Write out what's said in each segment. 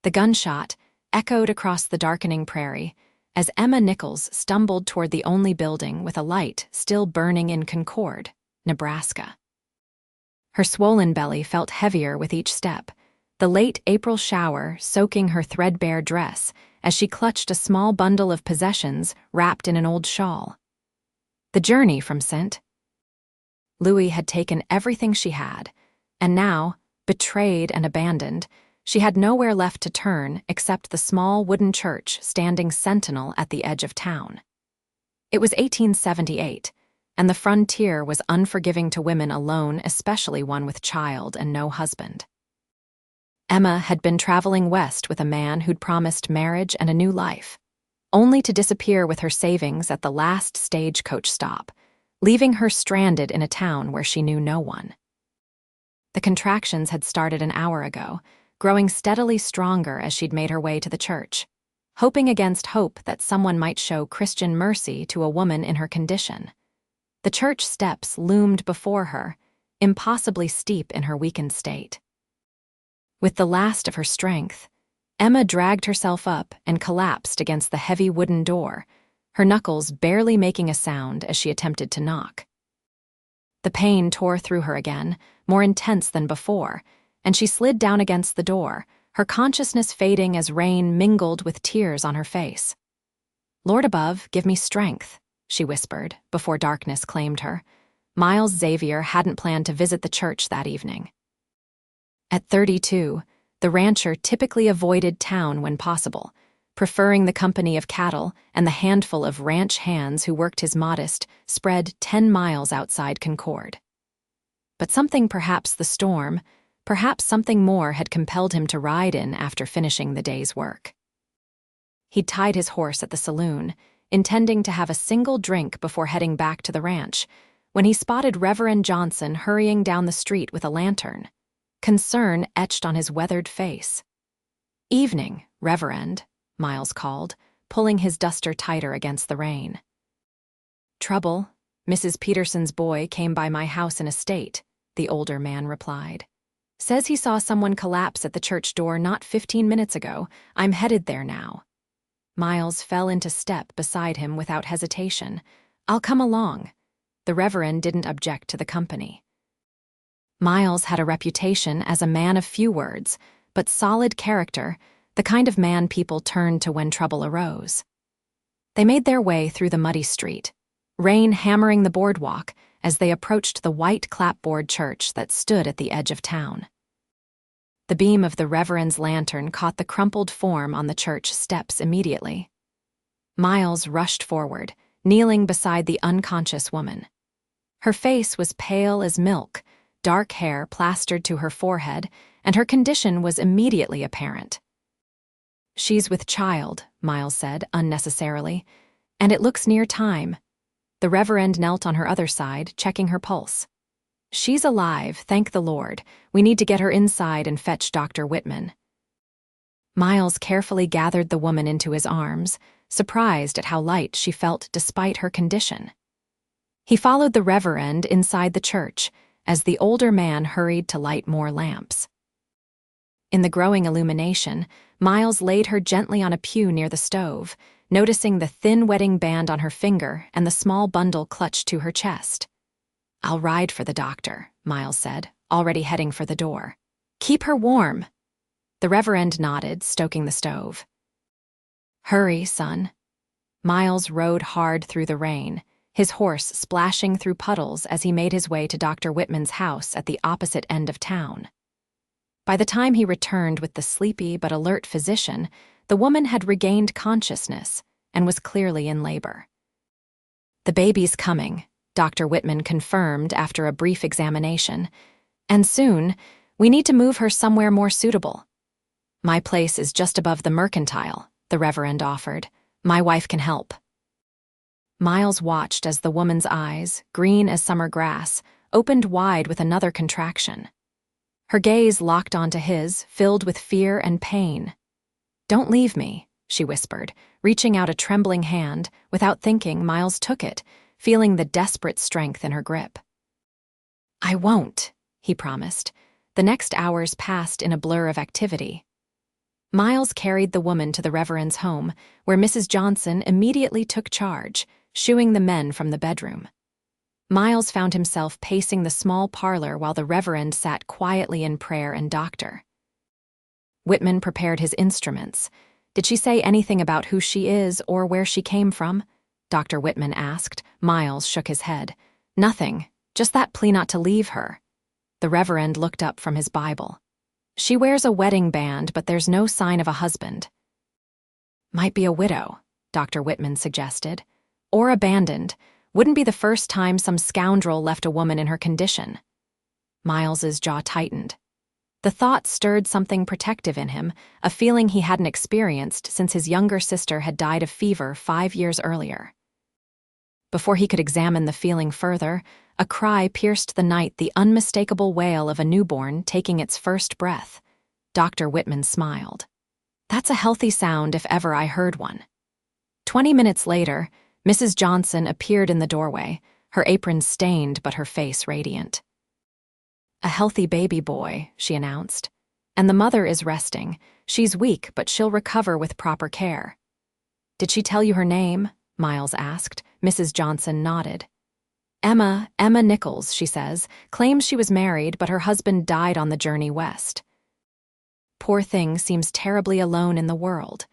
The gunshot echoed across the darkening prairie as Emma Nichols stumbled toward the only building with a light still burning in Concord, Nebraska. Her swollen belly felt heavier with each step, the late April shower soaking her threadbare dress as she clutched a small bundle of possessions wrapped in an old shawl. The journey from St. Louis had taken everything she had, and now, betrayed and abandoned, she had nowhere left to turn except the small wooden church standing sentinel at the edge of town. It was 1878, and the frontier was unforgiving to women alone, especially one with child and no husband. Emma had been traveling west with a man who'd promised marriage and a new life, only to disappear with her savings at the last stagecoach stop, leaving her stranded in a town where she knew no one. The contractions had started an hour ago, growing steadily stronger as she'd made her way to the church, hoping against hope that someone might show Christian mercy to a woman in her condition. The church steps loomed before her, impossibly steep in her weakened state. With the last of her strength, Emma dragged herself up and collapsed against the heavy wooden door, her knuckles barely making a sound as she attempted to knock. The pain tore through her again, more intense than before, and she slid down against the door, her consciousness fading as rain mingled with tears on her face. "Lord above, give me strength," she whispered, before darkness claimed her. Miles Xavier hadn't planned to visit the church that evening. At 32, the rancher typically avoided town when possible, preferring the company of cattle and the handful of ranch hands who worked his modest spread 10 miles outside Concord. But something, perhaps the storm, perhaps something more, had compelled him to ride in after finishing the day's work. He'd tied his horse at the saloon, intending to have a single drink before heading back to the ranch, when he spotted Reverend Johnson hurrying down the street with a lantern, concern etched on his weathered face. "Evening, Reverend," Miles called, pulling his duster tighter against the rain. "Trouble. Mrs. Peterson's boy came by my house in a state," the older man replied. "Says he saw someone collapse at the church door not 15 minutes ago. I'm headed there now." Miles fell into step beside him without hesitation. "I'll come along." The Reverend didn't object to the company. Miles had a reputation as a man of few words, but solid character, the kind of man people turned to when trouble arose. They made their way through the muddy street, rain hammering the boardwalk as they approached the white clapboard church that stood at the edge of town. The beam of the Reverend's lantern caught the crumpled form on the church steps immediately. Miles rushed forward, kneeling beside the unconscious woman. Her face was pale as milk, dark hair plastered to her forehead, and her condition was immediately apparent. "She's with child," Miles said, unnecessarily, "and it looks near time." The Reverend knelt on her other side, checking her pulse. "She's alive, thank the Lord. We need to get her inside and fetch Dr. Whitman." Miles carefully gathered the woman into his arms, surprised at how light she felt despite her condition. He followed the Reverend inside the church, as the older man hurried to light more lamps. In the growing illumination, Miles laid her gently on a pew near the stove, noticing the thin wedding band on her finger and the small bundle clutched to her chest. "I'll ride for the doctor," Miles said, already heading for the door. "Keep her warm." The Reverend nodded, stoking the stove. "Hurry, son." Miles rode hard through the rain, his horse splashing through puddles as he made his way to Dr. Whitman's house at the opposite end of town. By the time he returned with the sleepy but alert physician, the woman had regained consciousness and was clearly in labor. "The baby's coming," Dr. Whitman confirmed after a brief examination, "and soon, we need to move her somewhere more suitable." "My place is just above the mercantile," the Reverend offered. "My wife can help." Miles watched as the woman's eyes, green as summer grass, opened wide with another contraction. Her gaze locked onto his, filled with fear and pain. "Don't leave me," she whispered, reaching out a trembling hand. Without thinking, Miles took it, feeling the desperate strength in her grip. "I won't," he promised. The next hours passed in a blur of activity. Miles carried the woman to the Reverend's home, where Mrs. Johnson immediately took charge, shooing the men from the bedroom. Miles found himself pacing the small parlor while the Reverend sat quietly in prayer and doctor. Whitman prepared his instruments. Did she say anything about who she is or where she came from? Dr. Whitman asked. Miles shook his head. Nothing, just that plea not to leave her. The Reverend looked up from his Bible. She wears a wedding band, but there's no sign of a husband. Might be a widow, Dr. Whitman suggested. Or abandoned. Wouldn't be the first time some scoundrel left a woman in her condition. Miles's jaw tightened. The thought stirred something protective in him, a feeling he hadn't experienced since his younger sister had died of fever 5 years earlier. Before he could examine the feeling further, a cry pierced the night, the unmistakable wail of a newborn taking its first breath. Dr. Whitman smiled. That's a healthy sound if ever I heard one. 20 minutes later, Mrs. Johnson appeared in the doorway, her apron stained but her face radiant. A healthy baby boy, she announced. And the mother is resting. She's weak, but she'll recover with proper care. Did she tell you her name? Miles asked. Mrs. Johnson nodded. Emma Nichols, she says, claims she was married, but her husband died on the journey west. Poor thing seems terribly alone in the world.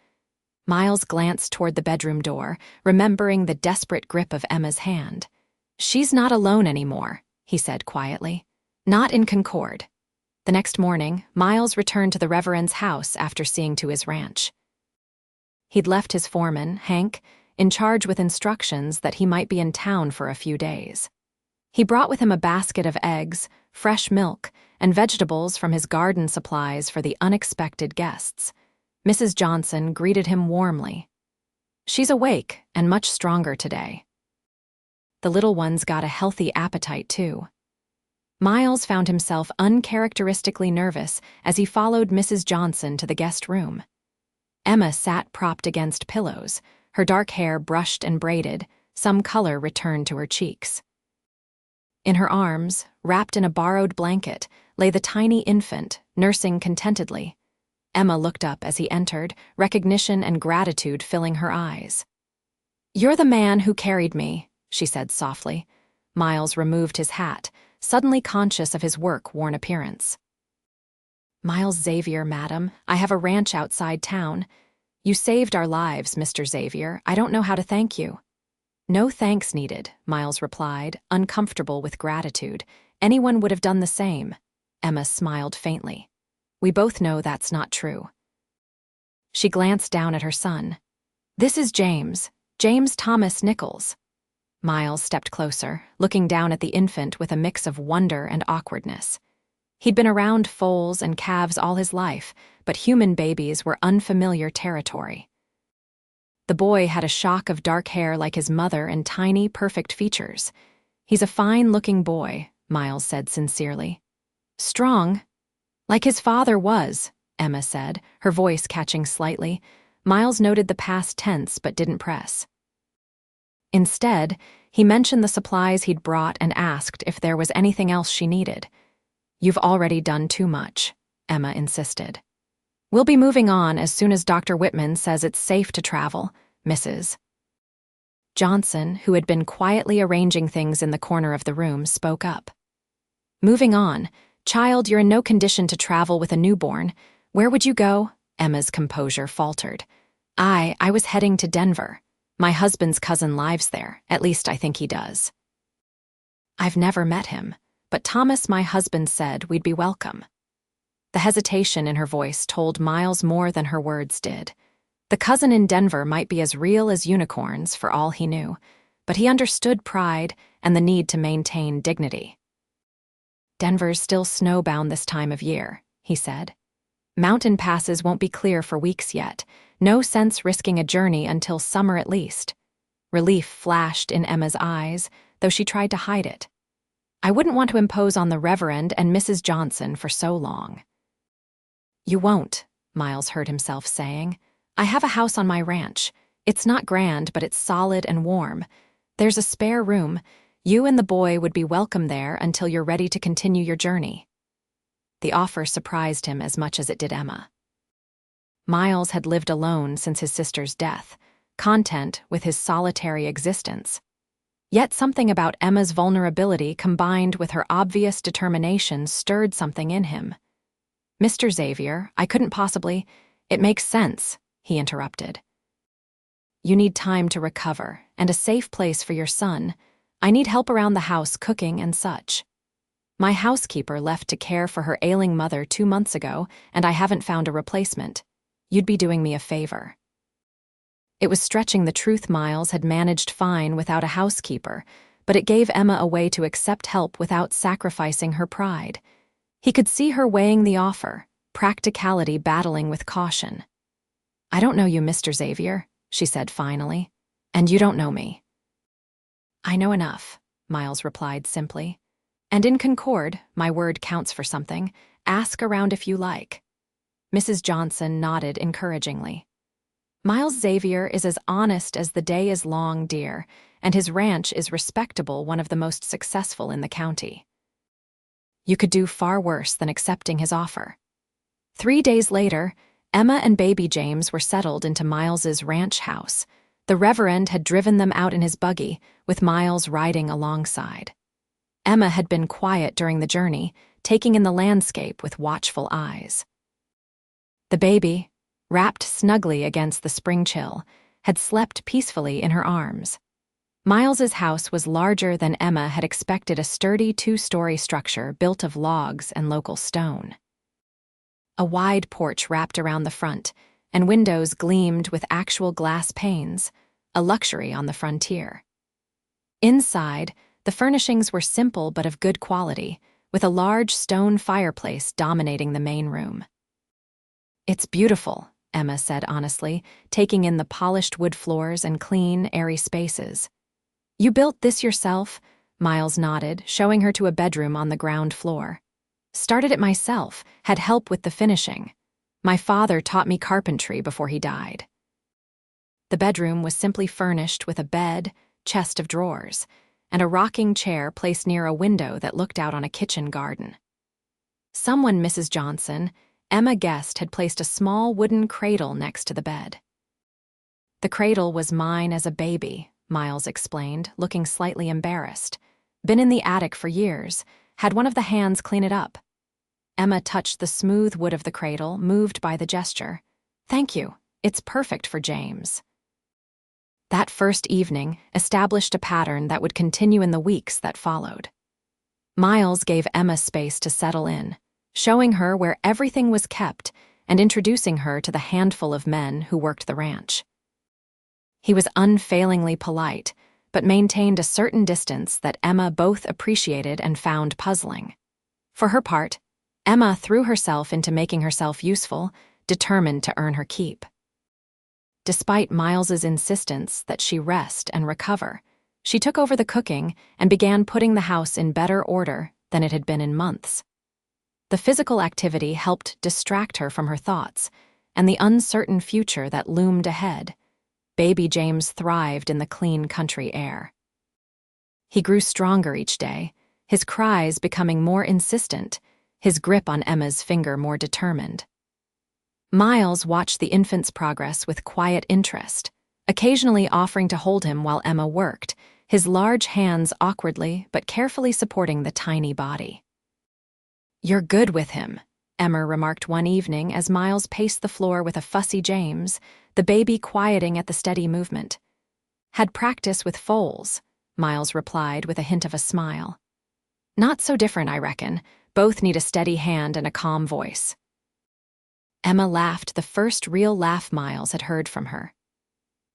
Miles glanced toward the bedroom door, remembering the desperate grip of Emma's hand. She's not alone anymore, he said quietly. Not in Concord. The next morning, Miles returned to the Reverend's house after seeing to his ranch. He'd left his foreman, Hank, in charge with instructions that he might be in town for a few days. He brought with him a basket of eggs, fresh milk, and vegetables from his garden supplies for the unexpected guests. Mrs. Johnson greeted him warmly. She's awake and much stronger today. The little one's got a healthy appetite, too. Miles found himself uncharacteristically nervous as he followed Mrs. Johnson to the guest room. Emma sat propped against pillows, her dark hair brushed and braided, some color returned to her cheeks. In her arms, wrapped in a borrowed blanket, lay the tiny infant, nursing contentedly. Emma looked up as he entered, recognition and gratitude filling her eyes. "You're the man who carried me," she said softly. Miles removed his hat, suddenly conscious of his work-worn appearance. "Miles Xavier, madam. I have a ranch outside town. You saved our lives, Mr. Xavier. I don't know how to thank you." "No thanks needed," Miles replied, uncomfortable with gratitude. "Anyone would have done the same." Emma smiled faintly. "We both know that's not true." She glanced down at her son. "This is James Thomas Nichols." Miles stepped closer, looking down at the infant with a mix of wonder and awkwardness. He'd been around foals and calves all his life, but human babies were unfamiliar territory. The boy had a shock of dark hair like his mother and tiny, perfect features. "He's a fine-looking boy," Miles said sincerely. "Strong? Like his father was," Emma said, her voice catching slightly. Miles noted the past tense but didn't press. Instead, he mentioned the supplies he'd brought and asked if there was anything else she needed. "You've already done too much," Emma insisted. "We'll be moving on as soon as Dr. Whitman says it's safe to travel, Mrs. Johnson, who had been quietly arranging things in the corner of the room, spoke up. "Moving on. Child, you're in no condition to travel with a newborn. Where would you go?" Emma's composure faltered. I was heading to Denver. My husband's cousin lives there, at least I think he does." "I've never met him, but Thomas, my husband, said we'd be welcome." The hesitation in her voice told Miles more than her words did. The cousin in Denver might be as real as unicorns for all he knew, but he understood pride and the need to maintain dignity. "Denver's still snowbound this time of year," he said. "Mountain passes won't be clear for weeks yet. No sense risking a journey until summer at least." Relief flashed in Emma's eyes, though she tried to hide it. "I wouldn't want to impose on the Reverend and Mrs. Johnson for so long." "You won't," Miles heard himself saying. "I have a house on my ranch. It's not grand, but it's solid and warm. There's a spare room. You and the boy would be welcome there until you're ready to continue your journey." The offer surprised him as much as it did Emma. Miles had lived alone since his sister's death, content with his solitary existence. Yet something about Emma's vulnerability combined with her obvious determination stirred something in him. "Mr. Xavier, I couldn't possibly— It makes sense," he interrupted. "You need time to recover and a safe place for your son. I need help around the house cooking and such. My housekeeper left to care for her ailing mother 2 months ago, and I haven't found a replacement. You'd be doing me a favor." It was stretching the truth. Miles had managed fine without a housekeeper, but it gave Emma a way to accept help without sacrificing her pride. He could see her weighing the offer, practicality battling with caution. "I don't know you, Mr. Xavier," she said finally, "and you don't know me." "I know enough," Miles replied simply. "And in Concord, my word counts for something. Ask around if you like." Mrs. Johnson nodded encouragingly. "Miles Xavier is as honest as the day is long, dear, and his ranch is respectable, one of the most successful in the county. You could do far worse than accepting his offer." 3 days later, Emma and baby James were settled into Miles's ranch house. The Reverend had driven them out in his buggy, with Miles riding alongside. Emma had been quiet during the journey, taking in the landscape with watchful eyes. The baby, wrapped snugly against the spring chill, had slept peacefully in her arms. Miles's house was larger than Emma had expected, a sturdy 2-story structure built of logs and local stone. A wide porch wrapped around the front, and windows gleamed with actual glass panes, a luxury on the frontier. Inside, the furnishings were simple but of good quality, with a large stone fireplace dominating the main room. "It's beautiful," Emma said honestly, taking in the polished wood floors and clean, airy spaces. "You built this yourself?" Miles nodded, showing her to a bedroom on the ground floor. "Started it myself, had help with the finishing. My father taught me carpentry before he died." The bedroom was simply furnished with a bed, chest of drawers, and a rocking chair placed near a window that looked out on a kitchen garden. Someone, Mrs. Johnson, Emma guessed, had placed a small wooden cradle next to the bed. "The cradle was mine as a baby," Miles explained, looking slightly embarrassed. "Been in the attic for years. Had one of the hands clean it up." Emma touched the smooth wood of the cradle, moved by the gesture. "Thank you. It's perfect for James." That first evening established a pattern that would continue in the weeks that followed. Miles gave Emma space to settle in, showing her where everything was kept and introducing her to the handful of men who worked the ranch. He was unfailingly polite, but maintained a certain distance that Emma both appreciated and found puzzling. For her part, Emma threw herself into making herself useful, determined to earn her keep. Despite Miles's insistence that she rest and recover, she took over the cooking and began putting the house in better order than it had been in months. The physical activity helped distract her from her thoughts and the uncertain future that loomed ahead. Baby James thrived in the clean country air. He grew stronger each day, his cries becoming more insistent, his grip on Emma's finger more determined. Miles watched the infant's progress with quiet interest, occasionally offering to hold him while Emma worked, his large hands awkwardly but carefully supporting the tiny body. "You're good with him," Emma remarked one evening as Miles paced the floor with a fussy James, the baby quieting at the steady movement. "Had practice with foals," Miles replied with a hint of a smile. "Not so different, I reckon. Both need a steady hand and a calm voice." Emma laughed, the first real laugh Miles had heard from her.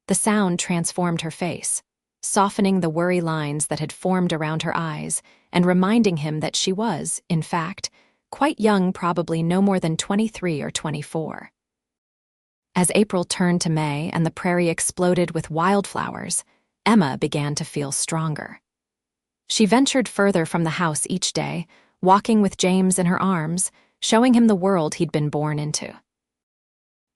The sound transformed her face, softening the worry lines that had formed around her eyes and reminding him that she was, in fact, quite young, probably no more than 23 or 24. As April turned to May and the prairie exploded with wildflowers, Emma began to feel stronger. She ventured further from the house each day, walking with James in her arms, showing him the world he'd been born into.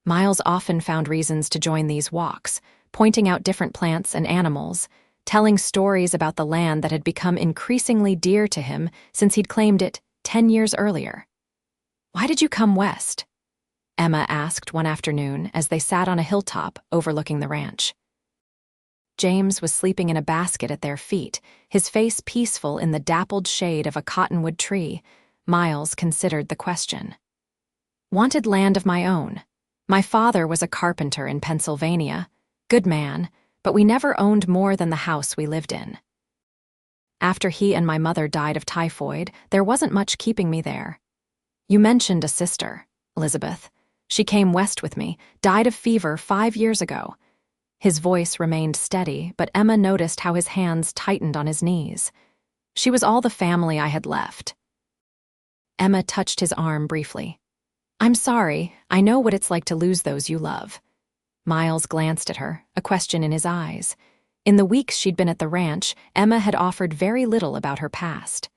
Miles often found reasons to join these walks, pointing out different plants and animals, telling stories about the land that had become increasingly dear to him since he'd claimed it 10 years earlier. "Why did you come west?" Emma asked one afternoon as they sat on a hilltop overlooking the ranch. James was sleeping in a basket at their feet, his face peaceful in the dappled shade of a cottonwood tree. Miles considered the question. Wanted land of my own. My father was a carpenter in Pennsylvania. Good man, but we never owned more than the house we lived in. After he and my mother died of typhoid, there wasn't much keeping me there. You mentioned a sister, Elizabeth. She came west with me, died of fever 5 years ago. His voice remained steady, but Emma noticed how his hands tightened on his knees. She was all the family I had left. Emma touched his arm briefly. I'm sorry, I know what it's like to lose those you love. Miles glanced at her, a question in his eyes. In the weeks she'd been at the ranch, Emma had offered very little about her past.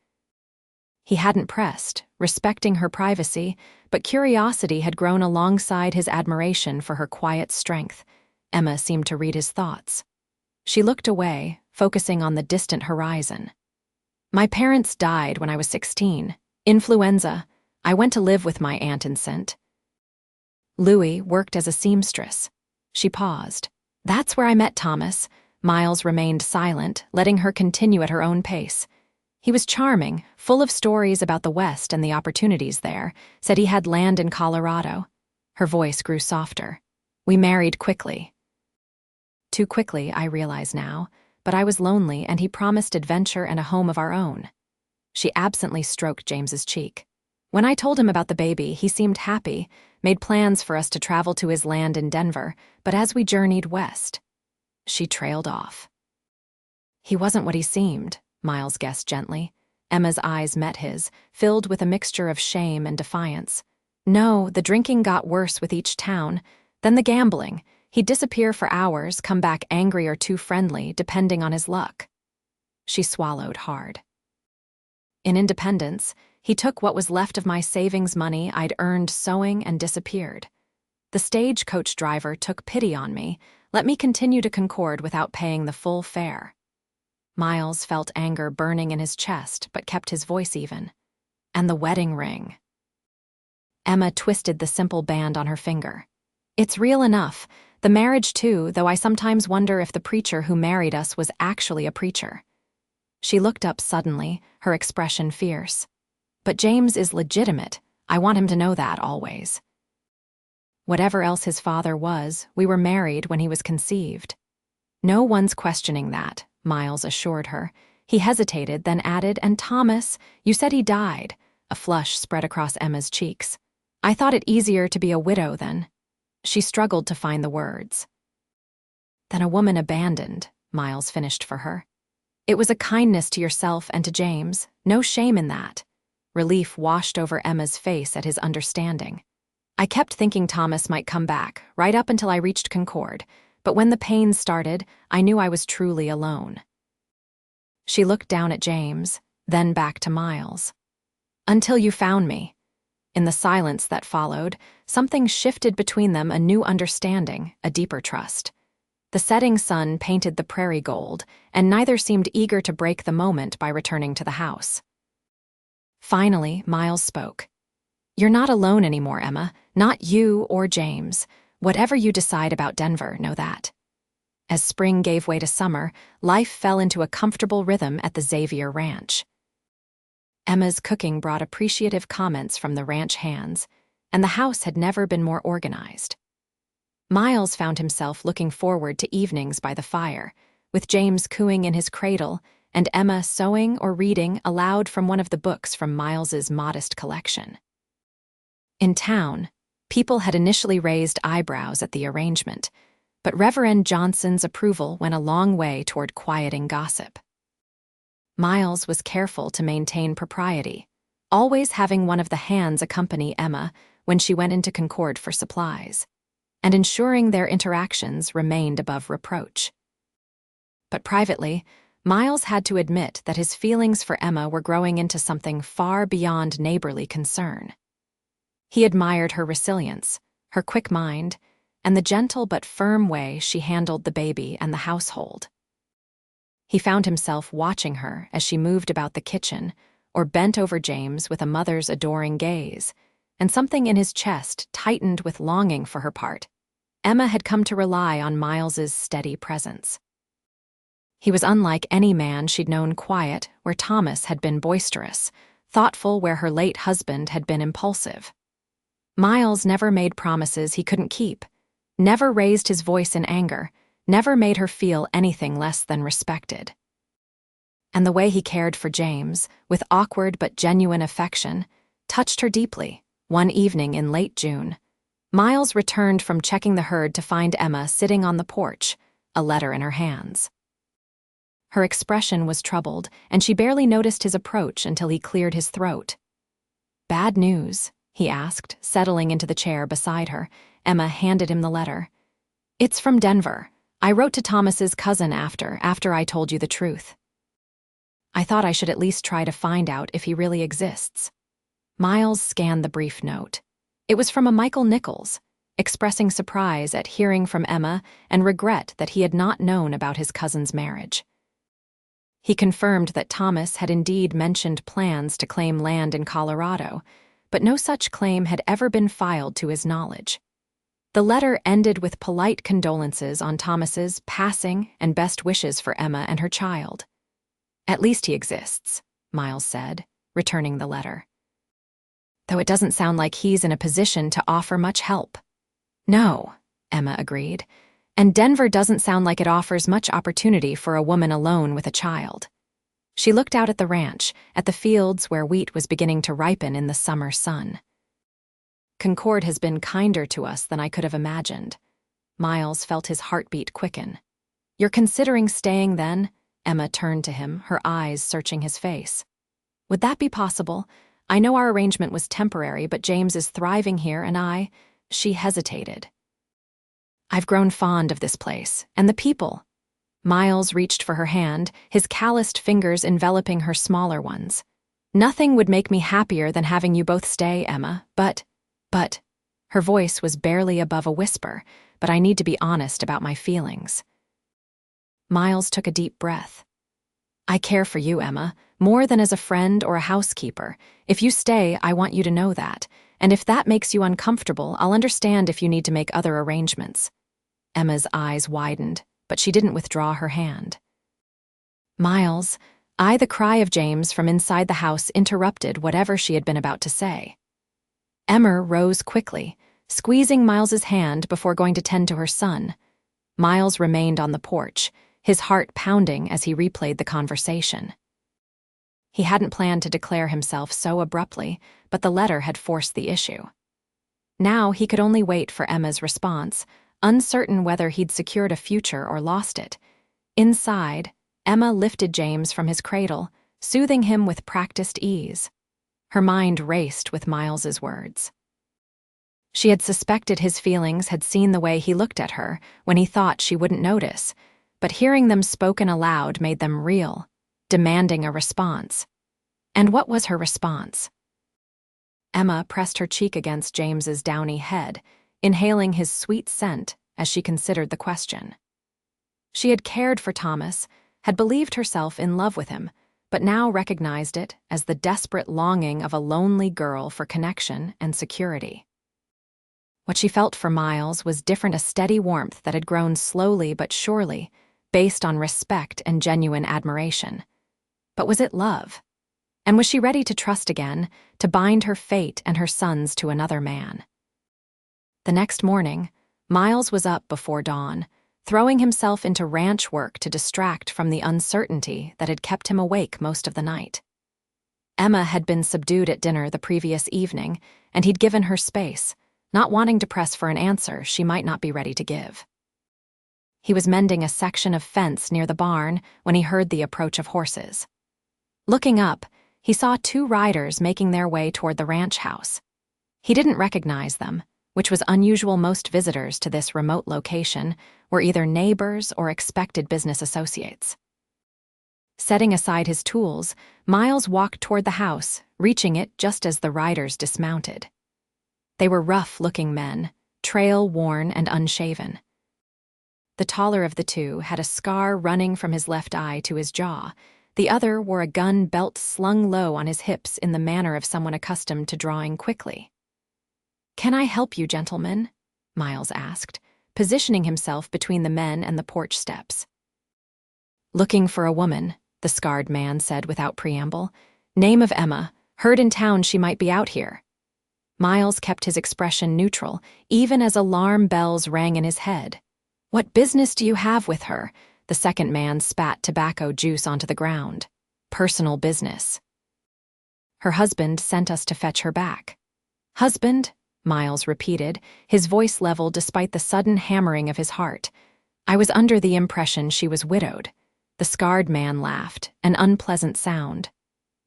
He hadn't pressed, respecting her privacy, but curiosity had grown alongside his admiration for her quiet strength. Emma seemed to read his thoughts. She looked away, focusing on the distant horizon. My parents died when I was 16. Influenza. I went to live with my aunt in St. Louis, worked as a seamstress. She paused. That's where I met Thomas. Miles remained silent, letting her continue at her own pace. He was charming, full of stories about the West and the opportunities there, said he had land in Colorado. Her voice grew softer. We married quickly. Too quickly, I realize now, but I was lonely and he promised adventure and a home of our own. She absently stroked James's cheek. When I told him about the baby, he seemed happy, made plans for us to travel to his land in Denver, but as we journeyed west, she trailed off. He wasn't what he seemed, Miles guessed gently. Emma's eyes met his, filled with a mixture of shame and defiance. No, the drinking got worse with each town, then the gambling. He'd disappear for hours, come back angry or too friendly, depending on his luck. She swallowed hard. In Independence, he took what was left of my savings money I'd earned sewing and disappeared. The stagecoach driver took pity on me, let me continue to Concord without paying the full fare. Miles felt anger burning in his chest, but kept his voice even. And the wedding ring. Emma twisted the simple band on her finger. It's real enough. The marriage too, though I sometimes wonder if the preacher who married us was actually a preacher. She looked up suddenly, her expression fierce. But James is legitimate. I want him to know that always. Whatever else his father was, we were married when he was conceived. No one's questioning that, Miles assured her. He hesitated, then added, and Thomas, you said he died. A flush spread across Emma's cheeks. I thought it easier to be a widow then. She struggled to find the words. Then a woman abandoned, Miles finished for her. It was a kindness to yourself and to James, no shame in that. Relief washed over Emma's face at his understanding. I kept thinking Thomas might come back, right up until I reached Concord, but when the pain started, I knew I was truly alone. She looked down at James, then back to Miles. Until you found me. In the silence that followed, something shifted between them, a new understanding, a deeper trust. The setting sun painted the prairie gold, and neither seemed eager to break the moment by returning to the house. Finally, Miles spoke. You're not alone anymore, Emma. Not you or James. Whatever you decide about Denver, know that. As spring gave way to summer, life fell into a comfortable rhythm at the Xavier Ranch. Emma's cooking brought appreciative comments from the ranch hands, and the house had never been more organized. Miles found himself looking forward to evenings by the fire, with James cooing in his cradle and Emma sewing or reading aloud from one of the books from Miles's modest collection. In town, people had initially raised eyebrows at the arrangement, but Reverend Johnson's approval went a long way toward quieting gossip. Miles was careful to maintain propriety, always having one of the hands accompany Emma when she went into Concord for supplies, and ensuring their interactions remained above reproach. But privately, Miles had to admit that his feelings for Emma were growing into something far beyond neighborly concern. He admired her resilience, her quick mind, and the gentle but firm way she handled the baby and the household. He found himself watching her as she moved about the kitchen or bent over James with a mother's adoring gaze, and something in his chest tightened with longing for her part. Emma had come to rely on Miles's steady presence. He was unlike any man she'd known, quiet where Thomas had been boisterous, thoughtful where her late husband had been impulsive. Miles never made promises he couldn't keep, never raised his voice in anger, never made her feel anything less than respected. And the way he cared for James, with awkward but genuine affection, touched her deeply. One evening in late June, Miles returned from checking the herd to find Emma sitting on the porch, a letter in her hands. Her expression was troubled, and she barely noticed his approach until he cleared his throat. "Bad news?" he asked, settling into the chair beside her. Emma handed him the letter. "It's from Denver. I wrote to Thomas's cousin after I told you the truth. I thought I should at least try to find out if he really exists." Miles scanned the brief note. It was from a Michael Nichols, expressing surprise at hearing from Emma and regret that he had not known about his cousin's marriage. He confirmed that Thomas had indeed mentioned plans to claim land in Colorado, but no such claim had ever been filed to his knowledge. The letter ended with polite condolences on Thomas's passing and best wishes for Emma and her child. "At least he exists," Miles said, returning the letter. "Though it doesn't sound like he's in a position to offer much help." "No," Emma agreed, "and Denver doesn't sound like it offers much opportunity for a woman alone with a child." She looked out at the ranch, at the fields where wheat was beginning to ripen in the summer sun. "Concord has been kinder to us than I could have imagined." Miles felt his heartbeat quicken. "You're considering staying then?" Emma turned to him, her eyes searching his face. "Would that be possible? I know our arrangement was temporary, but James is thriving here and She hesitated. "I've grown fond of this place, and the people." Miles reached for her hand, his calloused fingers enveloping her smaller ones. "Nothing would make me happier than having you both stay, Emma, but, her voice was barely above a whisper, "but I need to be honest about my feelings." Miles took a deep breath. "I care for you, Emma, more than as a friend or a housekeeper. If you stay, I want you to know that, and if that makes you uncomfortable, I'll understand if you need to make other arrangements." Emma's eyes widened, but she didn't withdraw her hand. "Miles," the cry of James from inside the house interrupted whatever she had been about to say. Emma rose quickly, squeezing Miles's hand before going to tend to her son. Miles remained on the porch, his heart pounding as he replayed the conversation. He hadn't planned to declare himself so abruptly, but the letter had forced the issue. Now he could only wait for Emma's response, uncertain whether he'd secured a future or lost it. Inside, Emma lifted James from his cradle, soothing him with practiced ease. Her mind raced with Miles's words. She had suspected his feelings had seen the way he looked at her when he thought she wouldn't notice, but hearing them spoken aloud made them real, demanding a response. And what was her response? Emma pressed her cheek against James's downy head, inhaling his sweet scent as she considered the question. She had cared for Thomas, had believed herself in love with him, but now recognized it as the desperate longing of a lonely girl for connection and security. What she felt for Miles was different, a steady warmth that had grown slowly but surely, based on respect and genuine admiration. But was it love? And was she ready to trust again, to bind her fate and her sons to another man? The next morning, Miles was up before dawn, throwing himself into ranch work to distract from the uncertainty that had kept him awake most of the night. Emma had been subdued at dinner the previous evening, and he'd given her space, not wanting to press for an answer she might not be ready to give. He was mending a section of fence near the barn when he heard the approach of horses. Looking up, he saw 2 riders making their way toward the ranch house. He didn't recognize them, which was unusual. Most visitors to this remote location were either neighbors or expected business associates. Setting aside his tools, Miles walked toward the house, reaching it just as the riders dismounted. They were rough-looking men, trail-worn and unshaven. The taller of the 2 had a scar running from his left eye to his jaw. The other wore a gun belt slung low on his hips in the manner of someone accustomed to drawing quickly. "Can I help you, gentlemen?" Miles asked, positioning himself between the men and the porch steps. "Looking for a woman," the scarred man said without preamble. "Name of Emma. Heard in town she might be out here." Miles kept his expression neutral, even as alarm bells rang in his head. "What business do you have with her?" The second man spat tobacco juice onto the ground. "Personal business." "Her husband sent us to fetch her back." "Husband?" Miles repeated, his voice level despite the sudden hammering of his heart. "I was under the impression she was widowed." The scarred man laughed, an unpleasant sound.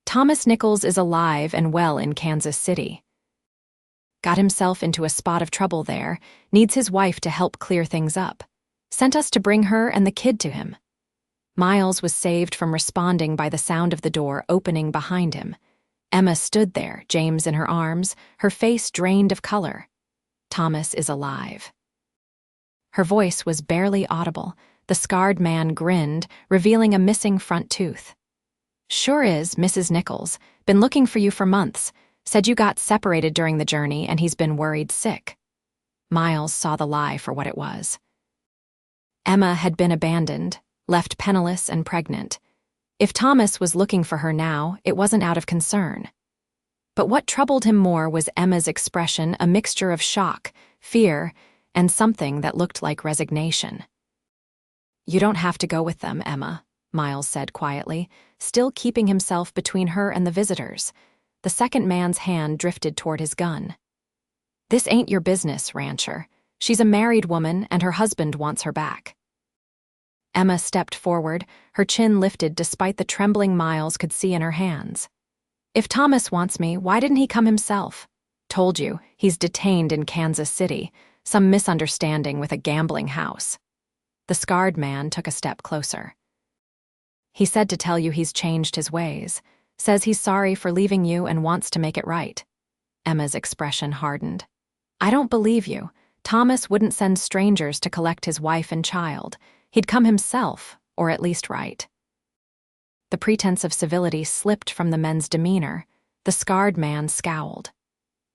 "Thomas Nichols is alive and well in Kansas City. Got himself into a spot of trouble there, needs his wife to help clear things up. Sent us to bring her and the kid to him." Miles was saved from responding by the sound of the door opening behind him. Emma stood there, James in her arms, her face drained of color. "Thomas is alive." Her voice was barely audible. The scarred man grinned, revealing a missing front tooth. "Sure is, Mrs. Nichols. Been looking for you for months. Said you got separated during the journey and he's been worried sick." Miles saw the lie for what it was. Emma had been abandoned, left penniless and pregnant. If Thomas was looking for her now, it wasn't out of concern. But what troubled him more was Emma's expression, a mixture of shock, fear, and something that looked like resignation. "You don't have to go with them, Emma," Miles said quietly, still keeping himself between her and the visitors. The second man's hand drifted toward his gun. "This ain't your business, rancher. She's a married woman and her husband wants her back." Emma stepped forward, her chin lifted despite the trembling Miles could see in her hands. "If Thomas wants me, why didn't he come himself? Told you, he's detained in Kansas City, some misunderstanding with a gambling house." The scarred man took a step closer. "He said to tell you he's changed his ways. Says he's sorry for leaving you and wants to make it right." Emma's expression hardened. "I don't believe you. Thomas wouldn't send strangers to collect his wife and child. He'd come himself, or at least right." The pretense of civility slipped from the men's demeanor. The scarred man scowled.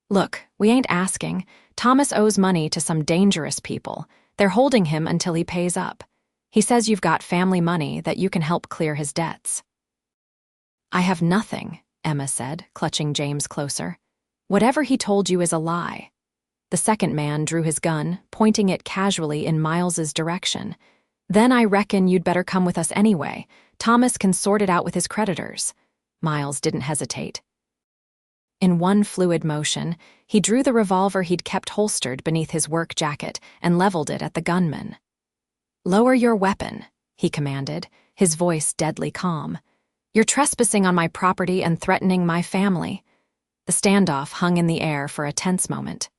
"Look, we ain't asking. Thomas owes money to some dangerous people. They're holding him until he pays up. He says you've got family money that you can help clear his debts." "I have nothing," Emma said, clutching James closer. "Whatever he told you is a lie." The second man drew his gun, pointing it casually in Miles's direction. "Then I reckon you'd better come with us anyway. Thomas can sort it out with his creditors." Miles didn't hesitate. In one fluid motion, he drew the revolver he'd kept holstered beneath his work jacket and leveled it at the gunman. "Lower your weapon," he commanded, his voice deadly calm. "You're trespassing on my property and threatening my family." The standoff hung in the air for a tense moment.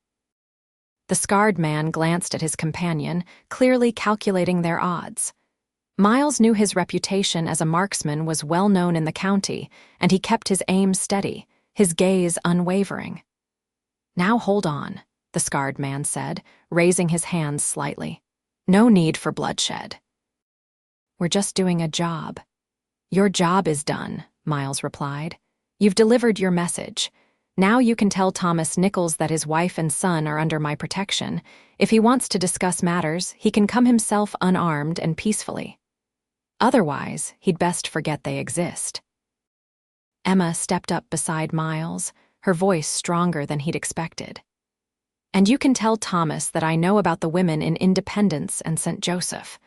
The scarred man glanced at his companion, clearly calculating their odds. Miles knew his reputation as a marksman was well known in the county, and he kept his aim steady, his gaze unwavering. "Now hold on," the scarred man said, raising his hands slightly. "No need for bloodshed. We're just doing a job." "Your job is done," Miles replied. "You've delivered your message. Now you can tell Thomas Nichols that his wife and son are under my protection. If he wants to discuss matters, he can come himself unarmed and peacefully. Otherwise, he'd best forget they exist." Emma stepped up beside Miles, her voice stronger than he'd expected. "And you can tell Thomas that I know about the women in Independence and St. Joseph.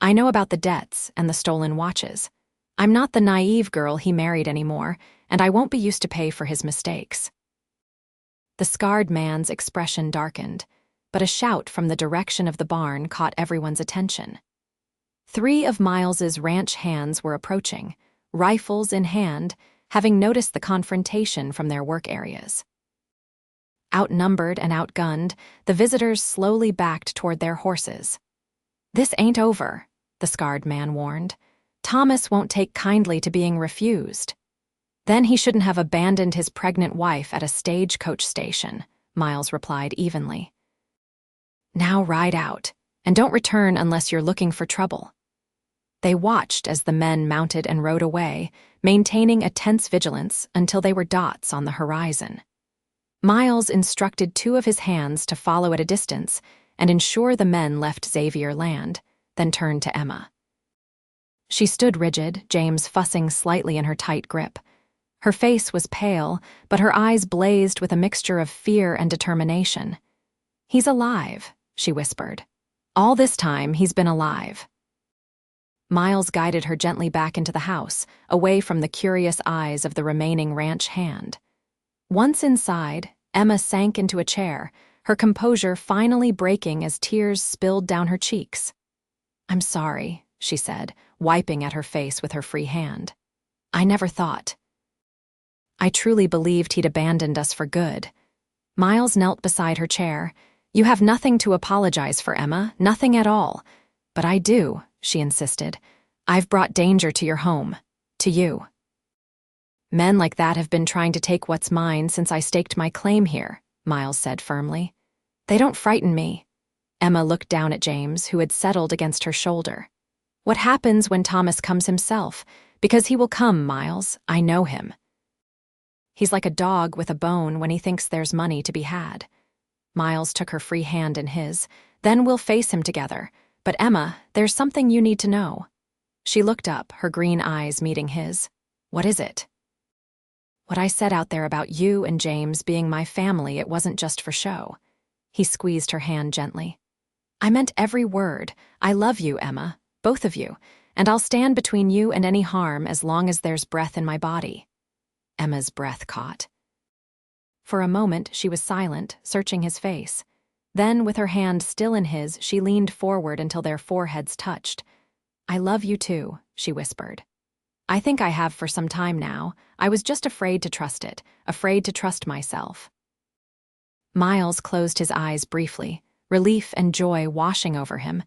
I know about the debts and the stolen watches. I'm not the naive girl he married anymore, and I won't be used to pay for his mistakes." The scarred man's expression darkened, but a shout from the direction of the barn caught everyone's attention. 3 of Miles's ranch hands were approaching, rifles in hand, having noticed the confrontation from their work areas. Outnumbered and outgunned, the visitors slowly backed toward their horses. "This ain't over," the scarred man warned. "Thomas won't take kindly to being refused." "Then he shouldn't have abandoned his pregnant wife at a stagecoach station," Miles replied evenly. "Now ride out, and don't return unless you're looking for trouble." They watched as the men mounted and rode away, maintaining a tense vigilance until they were dots on the horizon. Miles instructed 2 of his hands to follow at a distance and ensure the men left Xavier land, then turned to Emma. She stood rigid, James fussing slightly in her tight grip. Her face was pale, but her eyes blazed with a mixture of fear and determination. "He's alive," she whispered. "All this time, he's been alive." Miles guided her gently back into the house, away from the curious eyes of the remaining ranch hand. Once inside, Emma sank into a chair, her composure finally breaking as tears spilled down her cheeks. "I'm sorry," she said, wiping at her face with her free hand. "I never thought. I truly believed he'd abandoned us for good." Miles knelt beside her chair. "You have nothing to apologize for, Emma, nothing at all. But I do," she insisted. "I've brought danger to your home, to you. Men like that have been trying to take what's mine since I staked my claim here," Miles said firmly. "They don't frighten me." Emma looked down at James, who had settled against her shoulder. "What happens when Thomas comes himself? Because he will come, Miles. I know him. He's like a dog with a bone when he thinks there's money to be had." Miles took her free hand in his. "Then we'll face him together. But Emma, there's something you need to know." She looked up, her green eyes meeting his. "What is it?" "What I said out there about you and James being my family, it wasn't just for show." He squeezed her hand gently. "I meant every word. I love you, Emma, both of you, and I'll stand between you and any harm as long as there's breath in my body." Emma's breath caught. For a moment, she was silent, searching his face. Then, with her hand still in his, she leaned forward until their foreheads touched. "I love you too," she whispered. "I think I have for some time now. I was just afraid to trust it, afraid to trust myself." Miles closed his eyes briefly, relief and joy washing over him.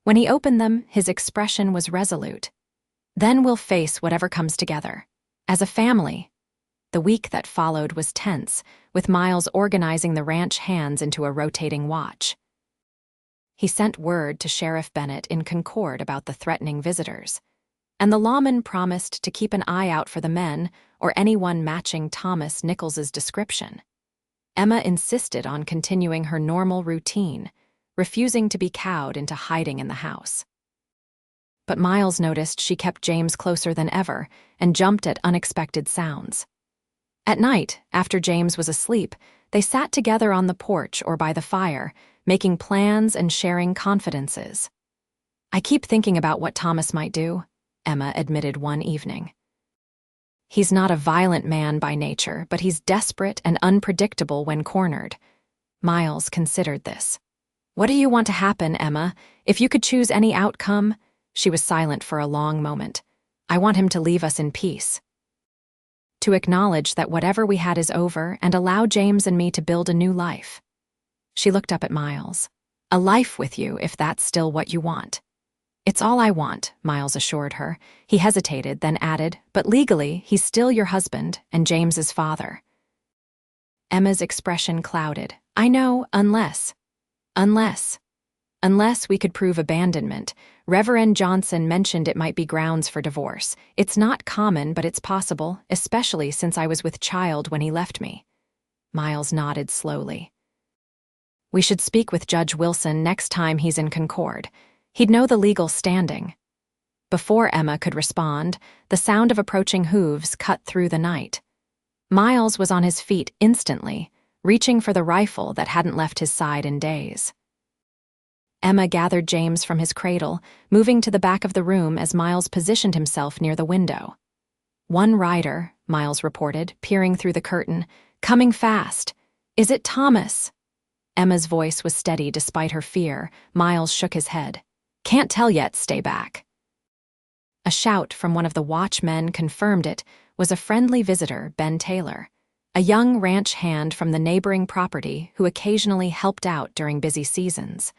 When he opened them, his expression was resolute. "Then we'll face whatever comes together. As a family." The week that followed was tense, with Miles organizing the ranch hands into a rotating watch. He sent word to Sheriff Bennett in Concord about the threatening visitors, and the lawman promised to keep an eye out for the men or anyone matching Thomas Nichols's description. Emma insisted on continuing her normal routine, refusing to be cowed into hiding in the house. But Miles noticed she kept James closer than ever and jumped at unexpected sounds. At night, after James was asleep, they sat together on the porch or by the fire, making plans and sharing confidences. "I keep thinking about what Thomas might do," Emma admitted one evening. "He's not a violent man by nature, but he's desperate and unpredictable when cornered." Miles considered this. "What do you want to happen, Emma? If you could choose any outcome—" She was silent for a long moment. "I want him to leave us in peace. To acknowledge that whatever we had is over and allow James and me to build a new life." She looked up at Miles. "A life with you, if that's still what you want." "It's all I want," Miles assured her. He hesitated, then added, "But legally, he's still your husband and James's father." Emma's expression clouded. "I know, unless we could prove abandonment. Reverend Johnson mentioned it might be grounds for divorce. It's not common, but it's possible, especially since I was with child when he left me." Miles nodded slowly. "We should speak with Judge Wilson next time he's in Concord. He'd know the legal standing." Before Emma could respond, the sound of approaching hooves cut through the night. Miles was on his feet instantly, reaching for the rifle that hadn't left his side in days. Emma gathered James from his cradle, moving to the back of the room as Miles positioned himself near the window. "One rider," Miles reported, peering through the curtain. "Coming fast. Is it Thomas?" Emma's voice was steady despite her fear. Miles shook his head. "Can't tell yet, stay back." A shout from one of the watchmen confirmed it was a friendly visitor, Ben Taylor, a young ranch hand from the neighboring property who occasionally helped out during busy seasons.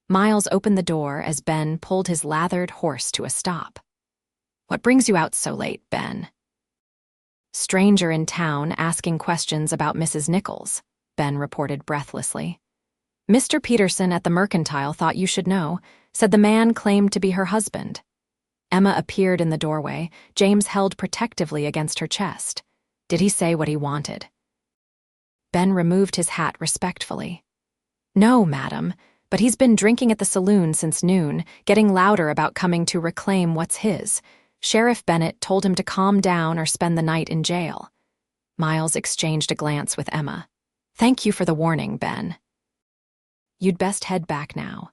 Miles opened the door as Ben pulled his lathered horse to a stop. "What brings you out so late, Ben?" "Stranger in town asking questions about Mrs. Nichols," Ben reported breathlessly. "Mr. Peterson at the Mercantile thought you should know, said the man claimed to be her husband." Emma appeared in the doorway, James held protectively against her chest. "Did he say what he wanted?" Ben removed his hat respectfully. "No, madam, but he's been drinking at the saloon since noon, getting louder about coming to reclaim what's his. Sheriff Bennett told him to calm down or spend the night in jail." Miles exchanged a glance with Emma. "Thank you for the warning, Ben." "You'd best head back now."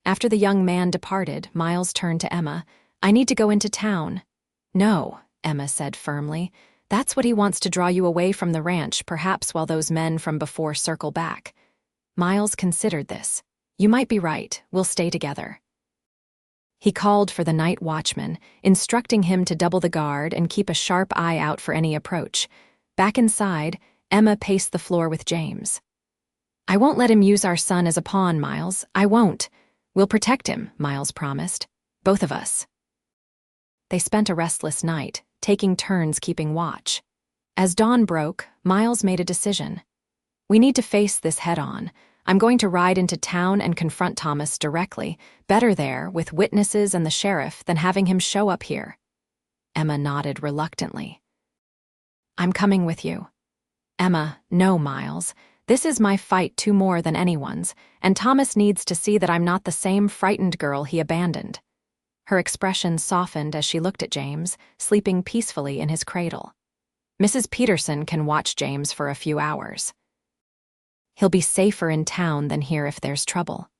After the young man departed, Miles turned to Emma. "I need to go into town." "No," Emma said firmly. "That's what he wants, to draw you away from the ranch, perhaps while those men from before circle back." Miles considered this. "You might be right. We'll stay together." He called for the night watchman, instructing him to double the guard and keep a sharp eye out for any approach. Back inside, Emma paced the floor with James. "I won't let him use our son as a pawn, Miles. I won't. We'll protect him," Miles promised. "Both of us." They spent a restless night, taking turns keeping watch. As dawn broke, Miles made a decision. "We need to face this head-on. I'm going to ride into town and confront Thomas directly. Better there, with witnesses and the sheriff, than having him show up here." Emma nodded reluctantly. "I'm coming with you." "Emma, no, Miles. This is my fight too more than anyone's, and Thomas needs to see that I'm not the same frightened girl he abandoned." Her expression softened as she looked at James, sleeping peacefully in his cradle. "Mrs. Peterson can watch James for a few hours. He'll be safer in town than here if there's trouble."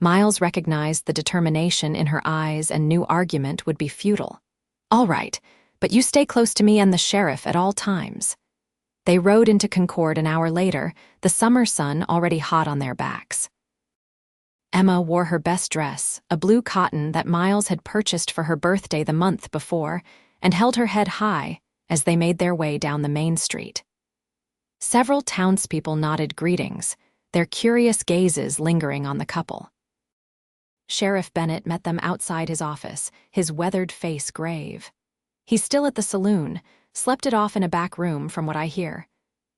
Miles recognized the determination in her eyes and knew argument would be futile. "All right, but you stay close to me and the sheriff at all times." They rode into Concord an hour later, the summer sun already hot on their backs. Emma wore her best dress, a blue cotton that Miles had purchased for her birthday the month before, and held her head high as they made their way down the main street. Several townspeople nodded greetings, their curious gazes lingering on the couple. Sheriff Bennett met them outside his office, his weathered face grave. "He's still at the saloon, slept it off in a back room from what I hear.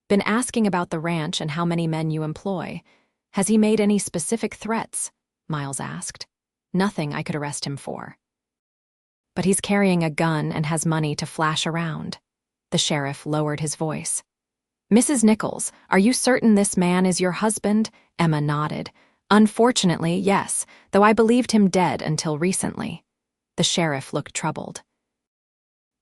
Been asking about the ranch and how many men you employ. Has he made any specific threats?" Miles asked. "Nothing I could arrest him for." "But he's carrying a gun and has money to flash around." The sheriff lowered his voice. "Mrs. Nichols, are you certain this man is your husband?" Emma nodded. "Unfortunately, yes, though I believed him dead until recently." The sheriff looked troubled.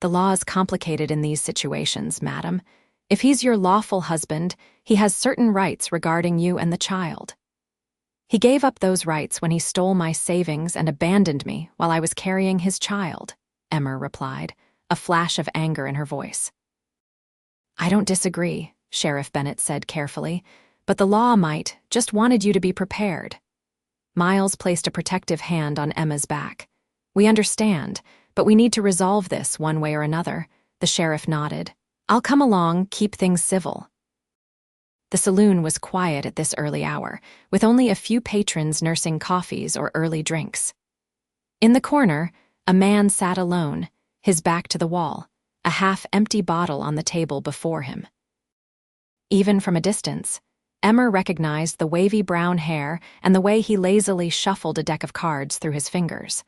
"The law is complicated in these situations, madam. If he's your lawful husband, he has certain rights regarding you and the child." "He gave up those rights when he stole my savings and abandoned me while I was carrying his child," Emma replied, a flash of anger in her voice. "I don't disagree," Sheriff Bennett said carefully, "but the law might just wanted you to be prepared." Miles placed a protective hand on Emma's back. "We understand, but we need to resolve this one way or another." The sheriff nodded. "I'll come along, keep things civil." The saloon was quiet at this early hour, with only a few patrons nursing coffees or early drinks. In the corner, a man sat alone, his back to the wall, a half-empty bottle on the table before him. Even from a distance, Emma recognized the wavy brown hair and the way he lazily shuffled a deck of cards through his fingers.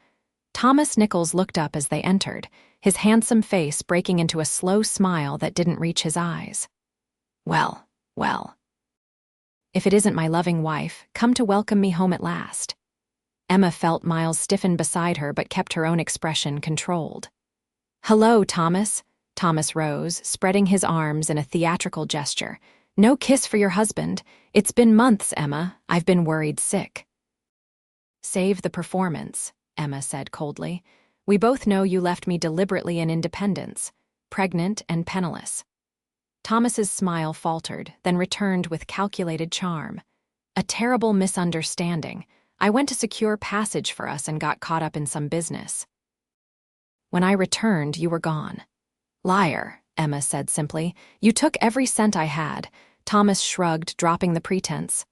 Thomas Nichols looked up as they entered, his handsome face breaking into a slow smile that didn't reach his eyes. "Well, well. If it isn't my loving wife, come to welcome me home at last." Emma felt Miles stiffen beside her but kept her own expression controlled. "Hello, Thomas." Thomas rose, spreading his arms in a theatrical gesture. "No kiss for your husband. It's been months, Emma. I've been worried sick." "Save the performance," Emma said coldly. "We both know you left me deliberately in independence, pregnant and penniless." Thomas's smile faltered, then returned with calculated charm. "A terrible misunderstanding. I went to secure passage for us and got caught up in some business. When I returned, you were gone." "Liar," Emma said simply. "You took every cent I had." Thomas shrugged, dropping the pretense.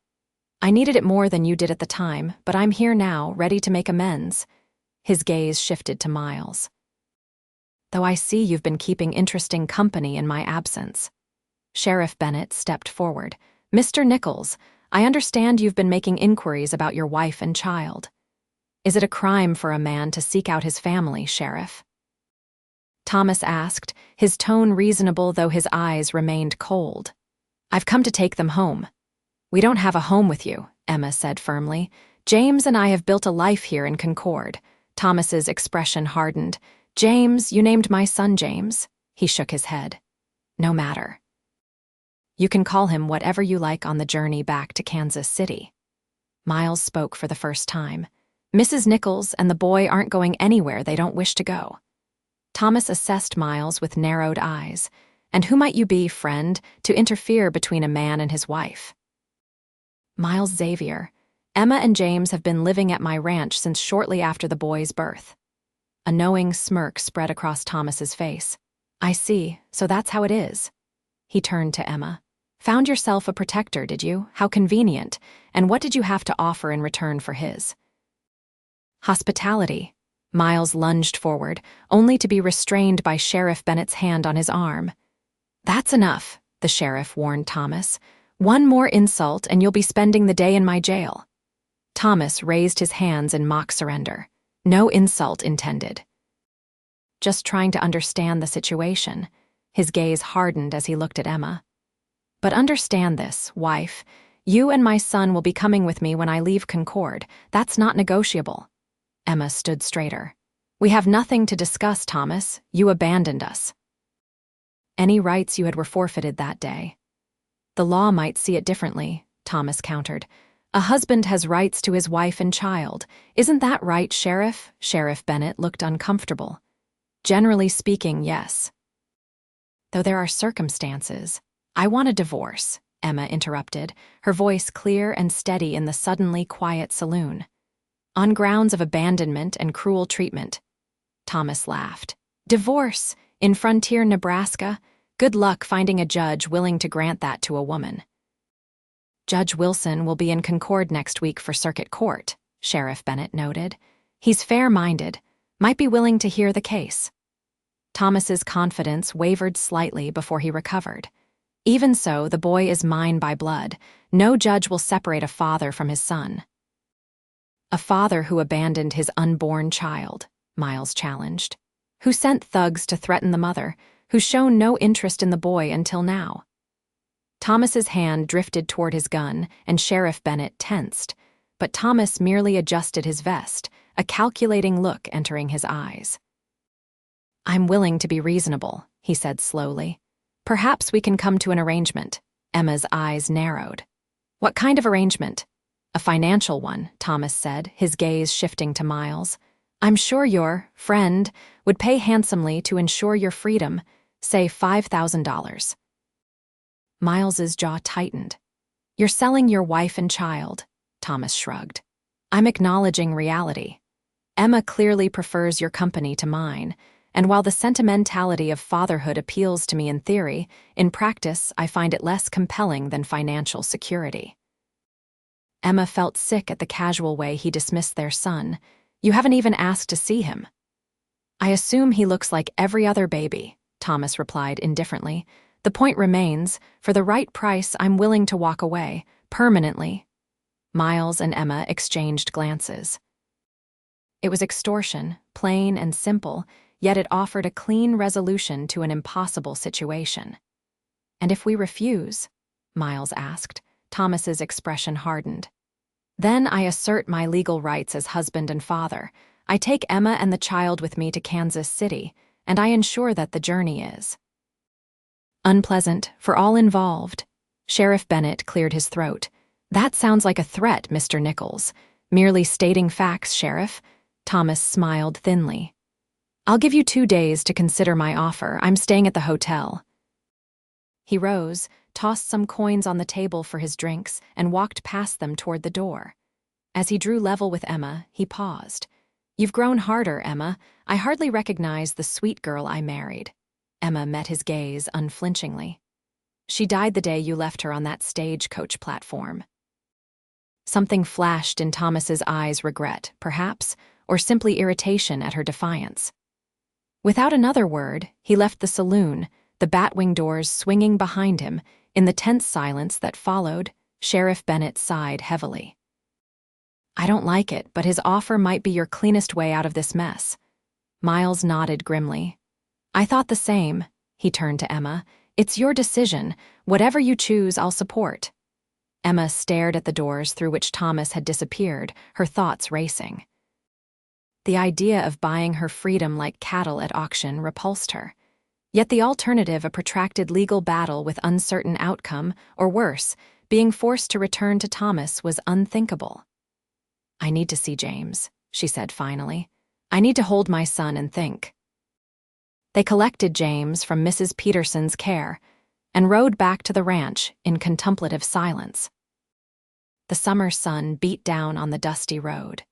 "I needed it more than you did at the time, but I'm here now, ready to make amends." His gaze shifted to Miles. "Though I see you've been keeping interesting company in my absence." Sheriff Bennett stepped forward. "Mr. Nichols, I understand you've been making inquiries about your wife and child. Is it a crime for a man to seek out his family, Sheriff?" Thomas asked, his tone reasonable though his eyes remained cold. I've come to take them home. We don't have a home with you, Emma said firmly. James and I have built a life here in Concord. Thomas's expression hardened. James, you named my son James. He shook his head. No matter. You can call him whatever you like on the journey back to Kansas City. Miles spoke for the first time. Mrs. Nichols and the boy aren't going anywhere they don't wish to go. Thomas assessed Miles with narrowed eyes. And who might you be, friend, to interfere between a man and his wife? Miles Xavier. Emma and James have been living at my ranch since shortly after the boy's birth. A knowing smirk spread across Thomas's face. I see, so that's how it is. He turned to Emma. Found yourself a protector, did you? How convenient. And what did you have to offer in return for his? Hospitality. Miles lunged forward, only to be restrained by Sheriff Bennett's hand on his arm. That's enough, the sheriff warned Thomas. One more insult and you'll be spending the day in my jail. Thomas raised his hands in mock surrender. No insult intended. Just trying to understand the situation. His gaze hardened as he looked at Emma. But understand this, wife. You and my son will be coming with me when I leave Concord. That's not negotiable. Emma stood straighter. We have nothing to discuss, Thomas. You abandoned us. Any rights you had were forfeited that day. The law might see it differently, Thomas countered. A husband has rights to his wife and child. Isn't that right, Sheriff? Sheriff Bennett looked uncomfortable. Generally speaking, yes. Though there are circumstances. I want a divorce, Emma interrupted, her voice clear and steady in the suddenly quiet saloon. On grounds of abandonment and cruel treatment. Thomas laughed. Divorce? In frontier Nebraska? Good luck finding a judge willing to grant that to a woman. Judge Wilson will be in Concord next week for circuit court, Sheriff Bennett noted. He's fair-minded, might be willing to hear the case. Thomas's confidence wavered slightly before he recovered. Even so, the boy is mine by blood. No judge will separate a father from his son. A father who abandoned his unborn child, Miles challenged. Who sent thugs to threaten the mother, who's shown no interest in the boy until now. Thomas's hand drifted toward his gun, and Sheriff Bennett tensed, but Thomas merely adjusted his vest, a calculating look entering his eyes. I'm willing to be reasonable, he said slowly. Perhaps we can come to an arrangement. Emma's eyes narrowed. What kind of arrangement? A financial one, Thomas said, his gaze shifting to Miles. I'm sure your friend would pay handsomely to ensure your freedom, say $5,000. Miles's jaw tightened. You're selling your wife and child, Thomas shrugged. I'm acknowledging reality. Emma clearly prefers your company to mine, and while the sentimentality of fatherhood appeals to me in theory, in practice I find it less compelling than financial security. Emma felt sick at the casual way he dismissed their son. You haven't even asked to see him. I assume he looks like every other baby, Thomas replied indifferently. The point remains, for the right price I'm willing to walk away, permanently. Miles and Emma exchanged glances. It was extortion, plain and simple, yet it offered a clean resolution to an impossible situation. And if we refuse? Miles asked. Thomas's expression hardened. Then I assert my legal rights as husband and father. I take Emma and the child with me to Kansas City, and I ensure that the journey is unpleasant for all involved. Sheriff Bennett cleared his throat. That sounds like a threat, Mr. Nichols. Merely stating facts, Sheriff. Thomas smiled thinly. I'll give you 2 days to consider my offer. I'm staying at the hotel. He rose, tossed some coins on the table for his drinks, and walked past them toward the door. As he drew level with Emma, he paused. You've grown harder, Emma. I hardly recognize the sweet girl I married. Emma met his gaze unflinchingly. She died the day you left her on that stagecoach platform. Something flashed in Thomas's eyes, regret, perhaps, or simply irritation at her defiance. Without another word, he left the saloon, the batwing doors swinging behind him. In the tense silence that followed, Sheriff Bennett sighed heavily. I don't like it, but his offer might be your cleanest way out of this mess. Miles nodded grimly. I thought the same. He turned to Emma. It's your decision. Whatever you choose, I'll support." Emma stared at the doors through which Thomas had disappeared, her thoughts racing. The idea of buying her freedom like cattle at auction repulsed her. Yet the alternative, a protracted legal battle with uncertain outcome, or worse, being forced to return to Thomas, was unthinkable. "I need to see James," she said finally. "I need to hold my son and think." They collected James from Mrs. Peterson's care and rode back to the ranch in contemplative silence. The summer sun beat down on the dusty road,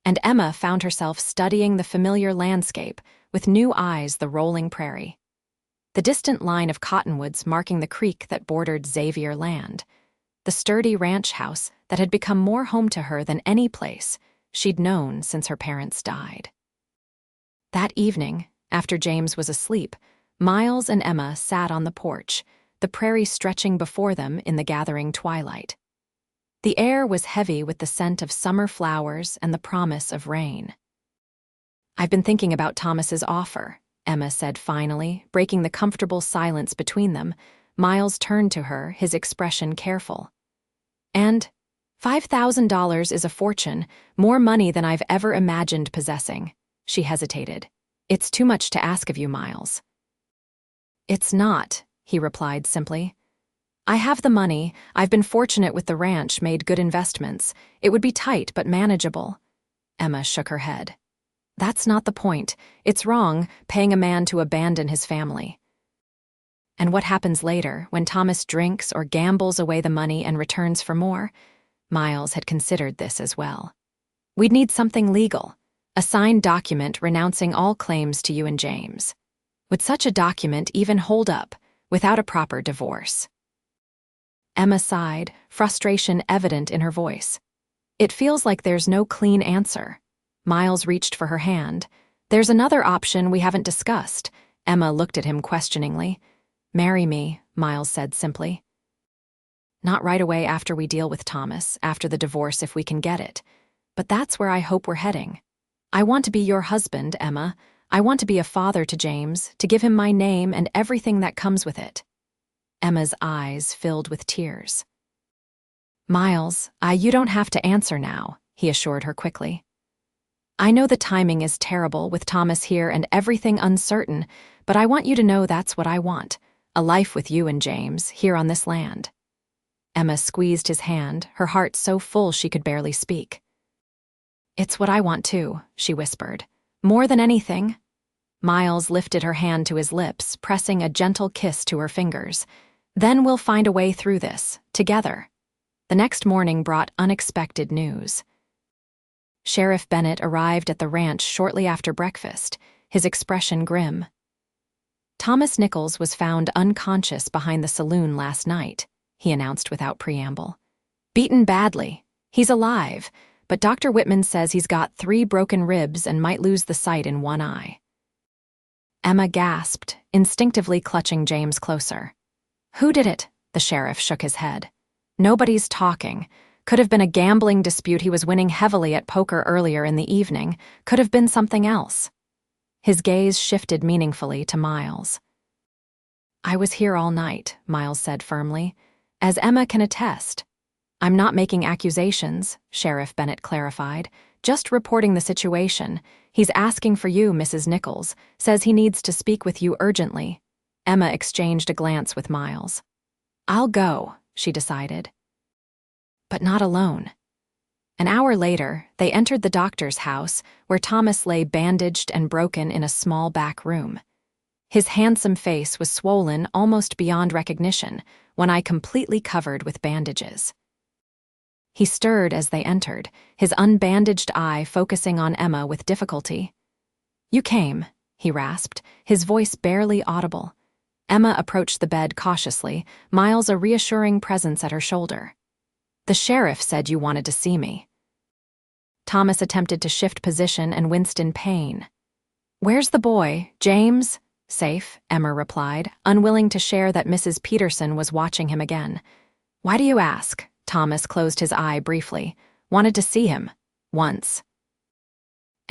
and Emma found herself studying the familiar landscape with new eyes, the rolling prairie. The distant line of cottonwoods marking the creek that bordered Xavier land, the sturdy ranch house that had become more home to her than any place she'd known since her parents died. That evening, after James was asleep, Miles and Emma sat on the porch, the prairie stretching before them in the gathering twilight. The air was heavy with the scent of summer flowers and the promise of rain. "I've been thinking about Thomas's offer," Emma said finally, breaking the comfortable silence between them. Miles turned to her, his expression careful. "And $5,000 is a fortune, more money than I've ever imagined possessing." She hesitated. "It's too much to ask of you, Miles." "It's not," he replied simply. "I have the money. I've been fortunate with the ranch, made good investments. It would be tight but manageable." Emma shook her head. "That's not the point. It's wrong, paying a man to abandon his family." "And what happens later, when Thomas drinks or gambles away the money and returns for more?" Miles had considered this as well. "We'd need something legal, a signed document renouncing all claims to you and James. Would such a document even hold up without a proper divorce?" Emma sighed, frustration evident in her voice. "It feels like there's no clean answer." Miles reached for her hand. "There's another option we haven't discussed." Emma looked at him questioningly. "Marry me," Miles said simply. "Not right away after we deal with Thomas, after the divorce if we can get it. But that's where I hope we're heading. I want to be your husband, Emma. I want to be a father to James, to give him my name and everything that comes with it." Emma's eyes filled with tears. "Miles, you don't have to answer now," he assured her quickly. "I know the timing is terrible with Thomas here and everything uncertain, but I want you to know that's what I want, a life with you and James, here on this land." Emma squeezed his hand, her heart so full she could barely speak. "It's what I want too," she whispered. "More than anything." Miles lifted her hand to his lips, pressing a gentle kiss to her fingers. "Then we'll find a way through this, together." The next morning brought unexpected news. Sheriff Bennett arrived at the ranch shortly after breakfast, his expression grim. "Thomas Nichols was found unconscious behind the saloon last night," he announced without preamble. "Beaten badly. He's alive, but Dr. Whitman says he's got 3 broken ribs and might lose the sight in one eye." Emma gasped, instinctively clutching James closer. "Who did it?" The sheriff shook his head. "Nobody's talking. Could have been a gambling dispute. He was winning heavily at poker earlier in the evening. Could have been something else." His gaze shifted meaningfully to Miles. "I was here all night," Miles said firmly. "As Emma can attest." "I'm not making accusations," Sheriff Bennett clarified. "Just reporting the situation. He's asking for you, Mrs. Nichols. Says he needs to speak with you urgently." Emma exchanged a glance with Miles. "I'll go," she decided. But not alone. An hour later, they entered the doctor's house, where Thomas lay bandaged and broken in a small back room. His handsome face was swollen almost beyond recognition, one eye completely covered with bandages. He stirred as they entered, his unbandaged eye focusing on Emma with difficulty. "You came," he rasped, his voice barely audible. Emma approached the bed cautiously, Miles a reassuring presence at her shoulder. "The sheriff said you wanted to see me." Thomas attempted to shift position and winced in pain. "Where's the boy, James?" "Safe," Emma replied, unwilling to share that Mrs. Peterson was watching him again. "Why do you ask?" Thomas closed his eye briefly. "Wanted to see him. Once."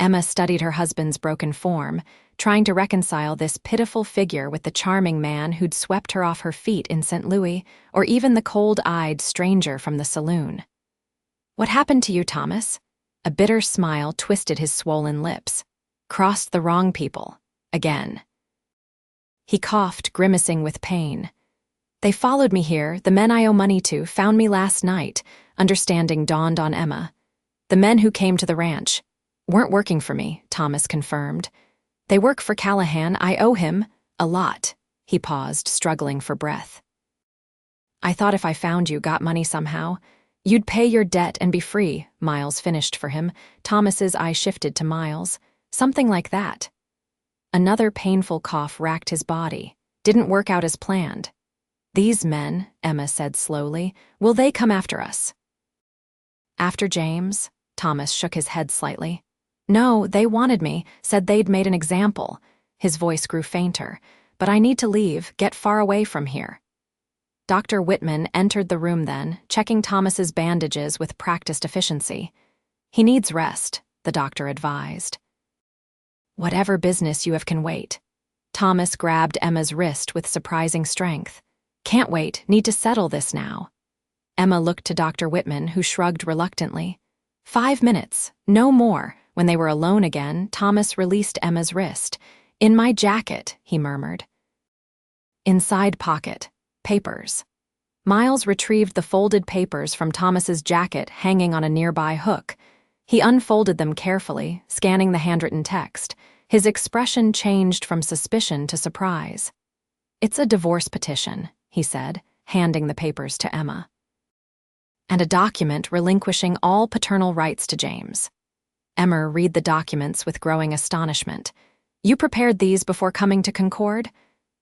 Emma studied her husband's broken form, trying to reconcile this pitiful figure with the charming man who'd swept her off her feet in St. Louis, or even the cold-eyed stranger from the saloon. "What happened to you, Thomas?" A bitter smile twisted his swollen lips. "Crossed the wrong people. Again." He coughed, grimacing with pain. "They followed me here. The men I owe money to found me last night," understanding dawned on Emma. "The men who came to the ranch weren't working for me," Thomas confirmed. "They work for Callahan. I owe him a lot." He paused, struggling for breath. "I thought if I found you, got money somehow, you'd pay your debt and be free," Miles finished for him. Thomas's eye shifted to Miles. "Something like that." Another painful cough racked his body. "Didn't work out as planned." "These men," Emma said slowly, "will they come after us?" "After James?" Thomas shook his head slightly. "No, they wanted me, said they'd made an example." His voice grew fainter. "But I need to leave, get far away from here." Dr. Whitman entered the room then, checking Thomas's bandages with practiced efficiency. "He needs rest," the doctor advised. "Whatever business you have can wait." Thomas grabbed Emma's wrist with surprising strength. "Can't wait, need to settle this now." Emma looked to Dr. Whitman, who shrugged reluctantly. 5 minutes, no more." When they were alone again, Thomas released Emma's wrist. "In my jacket," he murmured. "Inside pocket. Papers." Miles retrieved the folded papers from Thomas's jacket hanging on a nearby hook. He unfolded them carefully, scanning the handwritten text. His expression changed from suspicion to surprise. "It's a divorce petition," he said, handing the papers to Emma. "And a document relinquishing all paternal rights to James." Emma read the documents with growing astonishment. "You prepared these before coming to Concord?"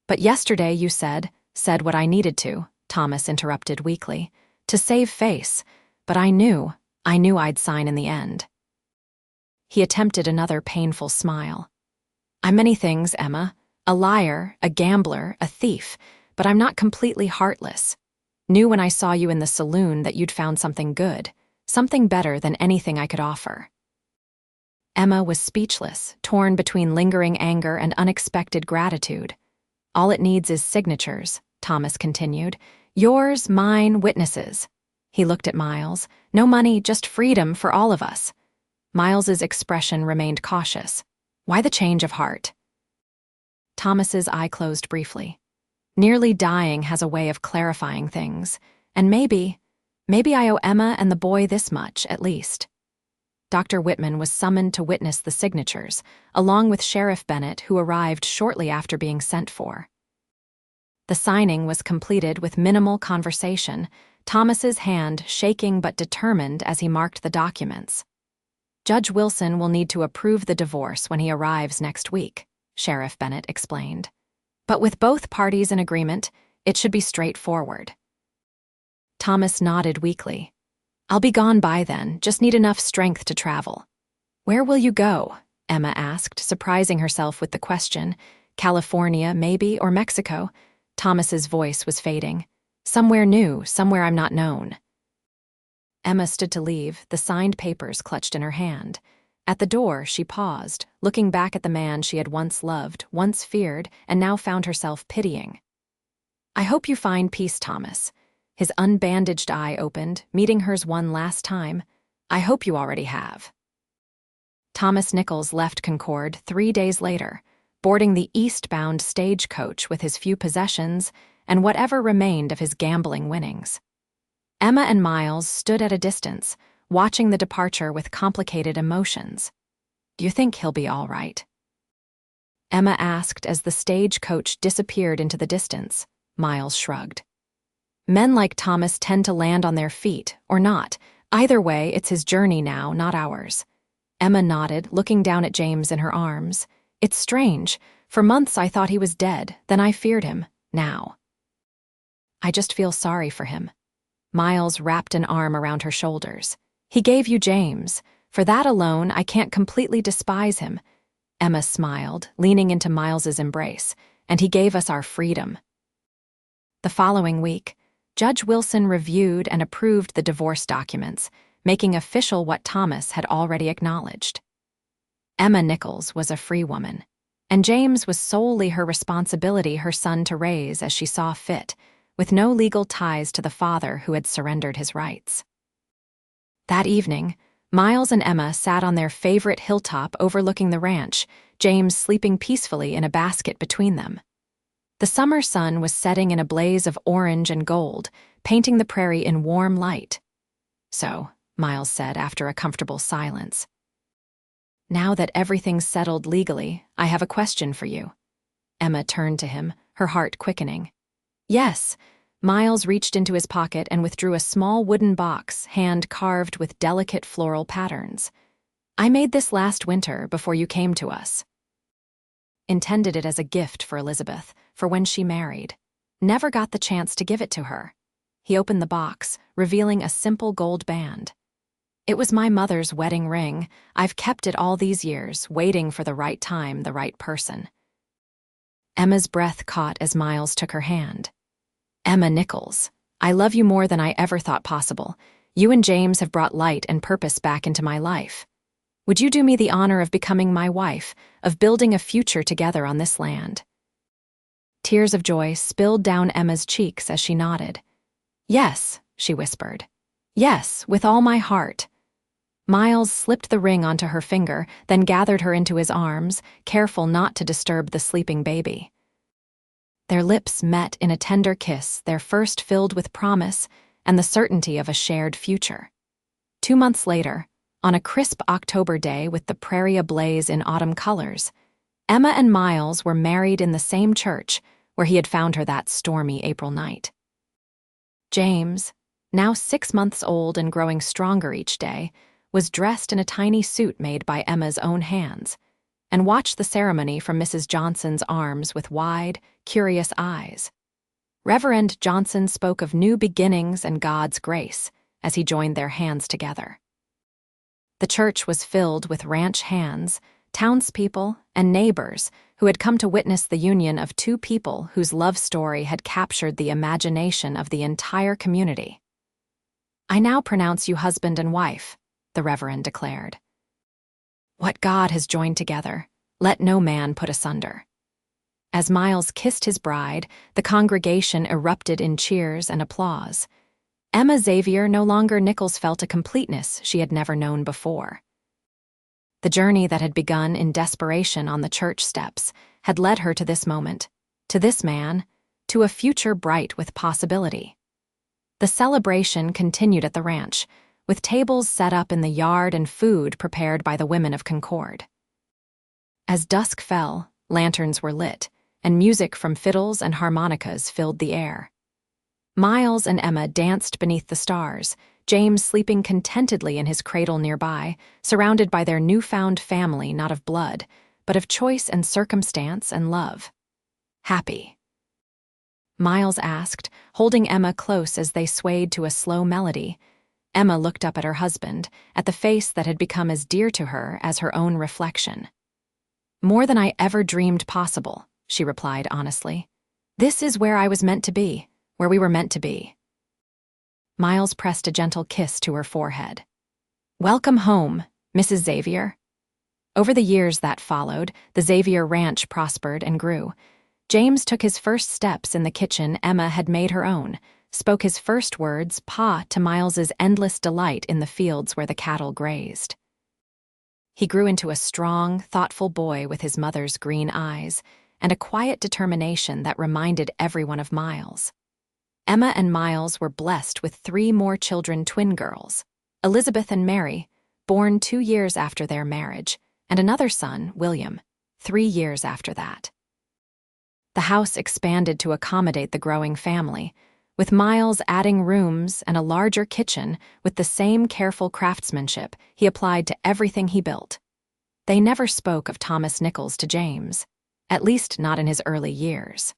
"But yesterday you said what I needed to," Thomas interrupted weakly, "to save face. But I knew I'd sign in the end." He attempted another painful smile. "I'm many things, Emma. A liar, a gambler, a thief, but I'm not completely heartless. Knew when I saw you in the saloon that you'd found something good, something better than anything I could offer." Emma was speechless, torn between lingering anger and unexpected gratitude. "All it needs is signatures," Thomas continued. "Yours, mine, witnesses." He looked at Miles. "No money, just freedom for all of us." Miles's expression remained cautious. "Why the change of heart?" Thomas's eye closed briefly. "Nearly dying has a way of clarifying things, and maybe I owe Emma and the boy this much, at least." Dr. Whitman was summoned to witness the signatures, along with Sheriff Bennett, who arrived shortly after being sent for. The signing was completed with minimal conversation, Thomas's hand shaking but determined as he marked the documents. "Judge Wilson will need to approve the divorce when he arrives next week," Sheriff Bennett explained. "But with both parties in agreement, it should be straightforward." Thomas nodded weakly. "I'll be gone by then, just need enough strength to travel." "Where will you go?" Emma asked, surprising herself with the question. "California, maybe, or Mexico?" Thomas's voice was fading. "Somewhere new, somewhere I'm not known." Emma stood to leave, the signed papers clutched in her hand. At the door, she paused, looking back at the man she had once loved, once feared, and now found herself pitying. "I hope you find peace, Thomas." His unbandaged eye opened, meeting hers one last time. "I hope you already have." Thomas Nichols left Concord 3 days later, boarding the eastbound stagecoach with his few possessions and whatever remained of his gambling winnings. Emma and Miles stood at a distance, watching the departure with complicated emotions. "Do you think he'll be all right?" Emma asked as the stagecoach disappeared into the distance. Miles shrugged. "Men like Thomas tend to land on their feet, or not. Either way, it's his journey now, not ours." Emma nodded, looking down at James in her arms. "It's strange. For months I thought he was dead, then I feared him. Now I just feel sorry for him." Miles wrapped an arm around her shoulders. "He gave you James. For that alone, I can't completely despise him." Emma smiled, leaning into Miles's embrace. "And he gave us our freedom." The following week, Judge Wilson reviewed and approved the divorce documents, making official what Thomas had already acknowledged. Emma Nichols was a free woman, and James was solely her responsibility, her son to raise as she saw fit, with no legal ties to the father who had surrendered his rights. That evening, Miles and Emma sat on their favorite hilltop overlooking the ranch, James sleeping peacefully in a basket between them. The summer sun was setting in a blaze of orange and gold, painting the prairie in warm light. "So," Miles said after a comfortable silence, "now that everything's settled legally, I have a question for you." Emma turned to him, her heart quickening. "Yes." Miles reached into his pocket and withdrew a small wooden box, hand-carved with delicate floral patterns. "I made this last winter before you came to us. Intended it as a gift for Elizabeth, for when she married. Never got the chance to give it to her." He opened the box, revealing a simple gold band. "It was my mother's wedding ring. I've kept it all these years, waiting for the right time, the right person." Emma's breath caught as Miles took her hand. "Emma Nichols, I love you more than I ever thought possible. You and James have brought light and purpose back into my life. Would you do me the honor of becoming my wife, of building a future together on this land?" Tears of joy spilled down Emma's cheeks as she nodded. "Yes," she whispered. "Yes, with all my heart." Miles slipped the ring onto her finger, then gathered her into his arms, careful not to disturb the sleeping baby. Their lips met in a tender kiss, their first filled with promise and the certainty of a shared future. 2 months later, on a crisp October day with the prairie ablaze in autumn colors, Emma and Miles were married in the same church where he had found her that stormy April night. James, now 6 months old and growing stronger each day, was dressed in a tiny suit made by Emma's own hands, and watched the ceremony from Mrs. Johnson's arms with wide, curious eyes. Reverend Johnson spoke of new beginnings and God's grace as he joined their hands together. The church was filled with ranch hands, townspeople, and neighbors who had come to witness the union of two people whose love story had captured the imagination of the entire community. "I now pronounce you husband and wife," the Reverend declared. "What God has joined together, let no man put asunder." As Miles kissed his bride, the congregation erupted in cheers and applause. Emma Xavier no longer Nichols felt a completeness she had never known before. The journey that had begun in desperation on the church steps had led her to this moment, to this man, to a future bright with possibility. The celebration continued at the ranch, with tables set up in the yard and food prepared by the women of Concord. As dusk fell, lanterns were lit, and music from fiddles and harmonicas filled the air. Miles and Emma danced beneath the stars, James sleeping contentedly in his cradle nearby, surrounded by their newfound family not of blood, but of choice and circumstance and love. "Happy?" Miles asked, holding Emma close as they swayed to a slow melody. Emma looked up at her husband, at the face that had become as dear to her as her own reflection. "More than I ever dreamed possible," she replied honestly. "This is where I was meant to be, where we were meant to be." Miles pressed a gentle kiss to her forehead. "Welcome home, Mrs. Xavier." Over the years that followed, the Xavier Ranch prospered and grew. James took his first steps in the kitchen Emma had made her own, spoke his first words, "Pa," to Miles's endless delight in the fields where the cattle grazed. He grew into a strong, thoughtful boy with his mother's green eyes and a quiet determination that reminded everyone of Miles. Emma and Miles were blessed with 3 more children, twin girls, Elizabeth and Mary, born 2 years after their marriage, and another son, William, 3 years after that. The house expanded to accommodate the growing family, with Miles adding rooms and a larger kitchen with the same careful craftsmanship he applied to everything he built. They never spoke of Thomas Nichols to James, at least not in his early years.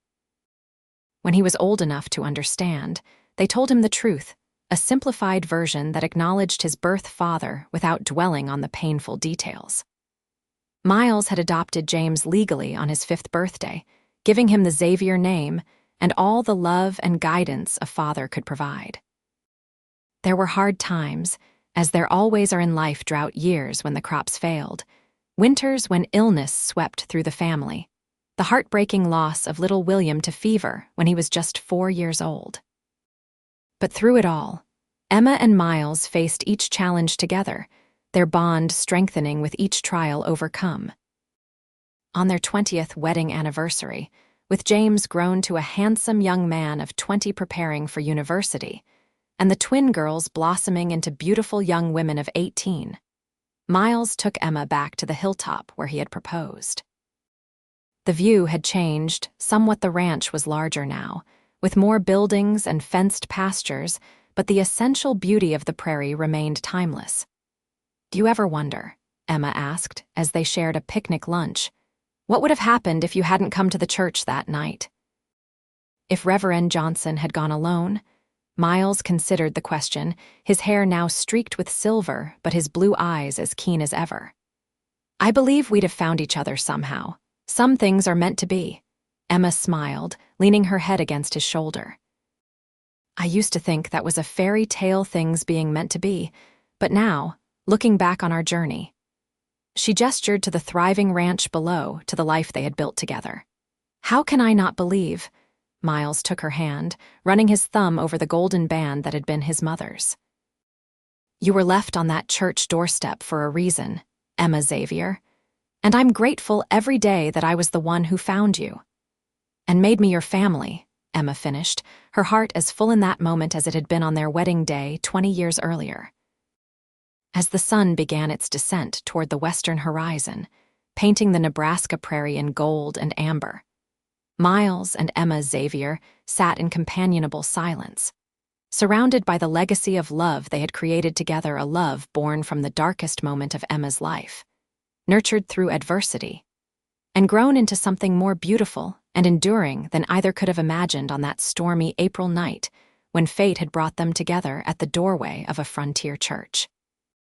When he was old enough to understand, they told him the truth, a simplified version that acknowledged his birth father without dwelling on the painful details. Miles had adopted James legally on his 5th birthday, giving him the Xavier name and all the love and guidance a father could provide. There were hard times, as there always are in life, drought years when the crops failed, Winters when illness swept through the family. The heartbreaking loss of little William to fever when he was just 4 years old. But through it all, Emma and Miles faced each challenge together, their bond strengthening with each trial overcome. On their 20th wedding anniversary, with James grown to a handsome young man of 20 preparing for university, and the twin girls blossoming into beautiful young women of 18, Miles took Emma back to the hilltop where he had proposed. The view had changed, somewhat. The ranch was larger now, with more buildings and fenced pastures, but the essential beauty of the prairie remained timeless. "Do you ever wonder," Emma asked as they shared a picnic lunch, "what would have happened if you hadn't come to the church that night?" If Reverend Johnson had gone alone? Miles considered the question, his hair now streaked with silver, but his blue eyes as keen as ever. "I believe we'd have found each other somehow. Some things are meant to be." Emma smiled, leaning her head against his shoulder. "I used to think that was a fairy tale, things being meant to be, but now, looking back on our journey." She gestured to the thriving ranch below, to the life they had built together. "How can I not believe?" Miles took her hand, running his thumb over the golden band that had been his mother's. "You were left on that church doorstep for a reason, Emma Xavier, and I'm grateful every day that I was the one who found you. And made me your family," Emma finished, her heart as full in that moment as it had been on their wedding day 20 years earlier. As the sun began its descent toward the western horizon, painting the Nebraska prairie in gold and amber, Miles and Emma Xavier sat in companionable silence, surrounded by the legacy of love they had created together, a love born from the darkest moment of Emma's life, nurtured through adversity, and grown into something more beautiful and enduring than either could have imagined on that stormy April night when fate had brought them together at the doorway of a frontier church.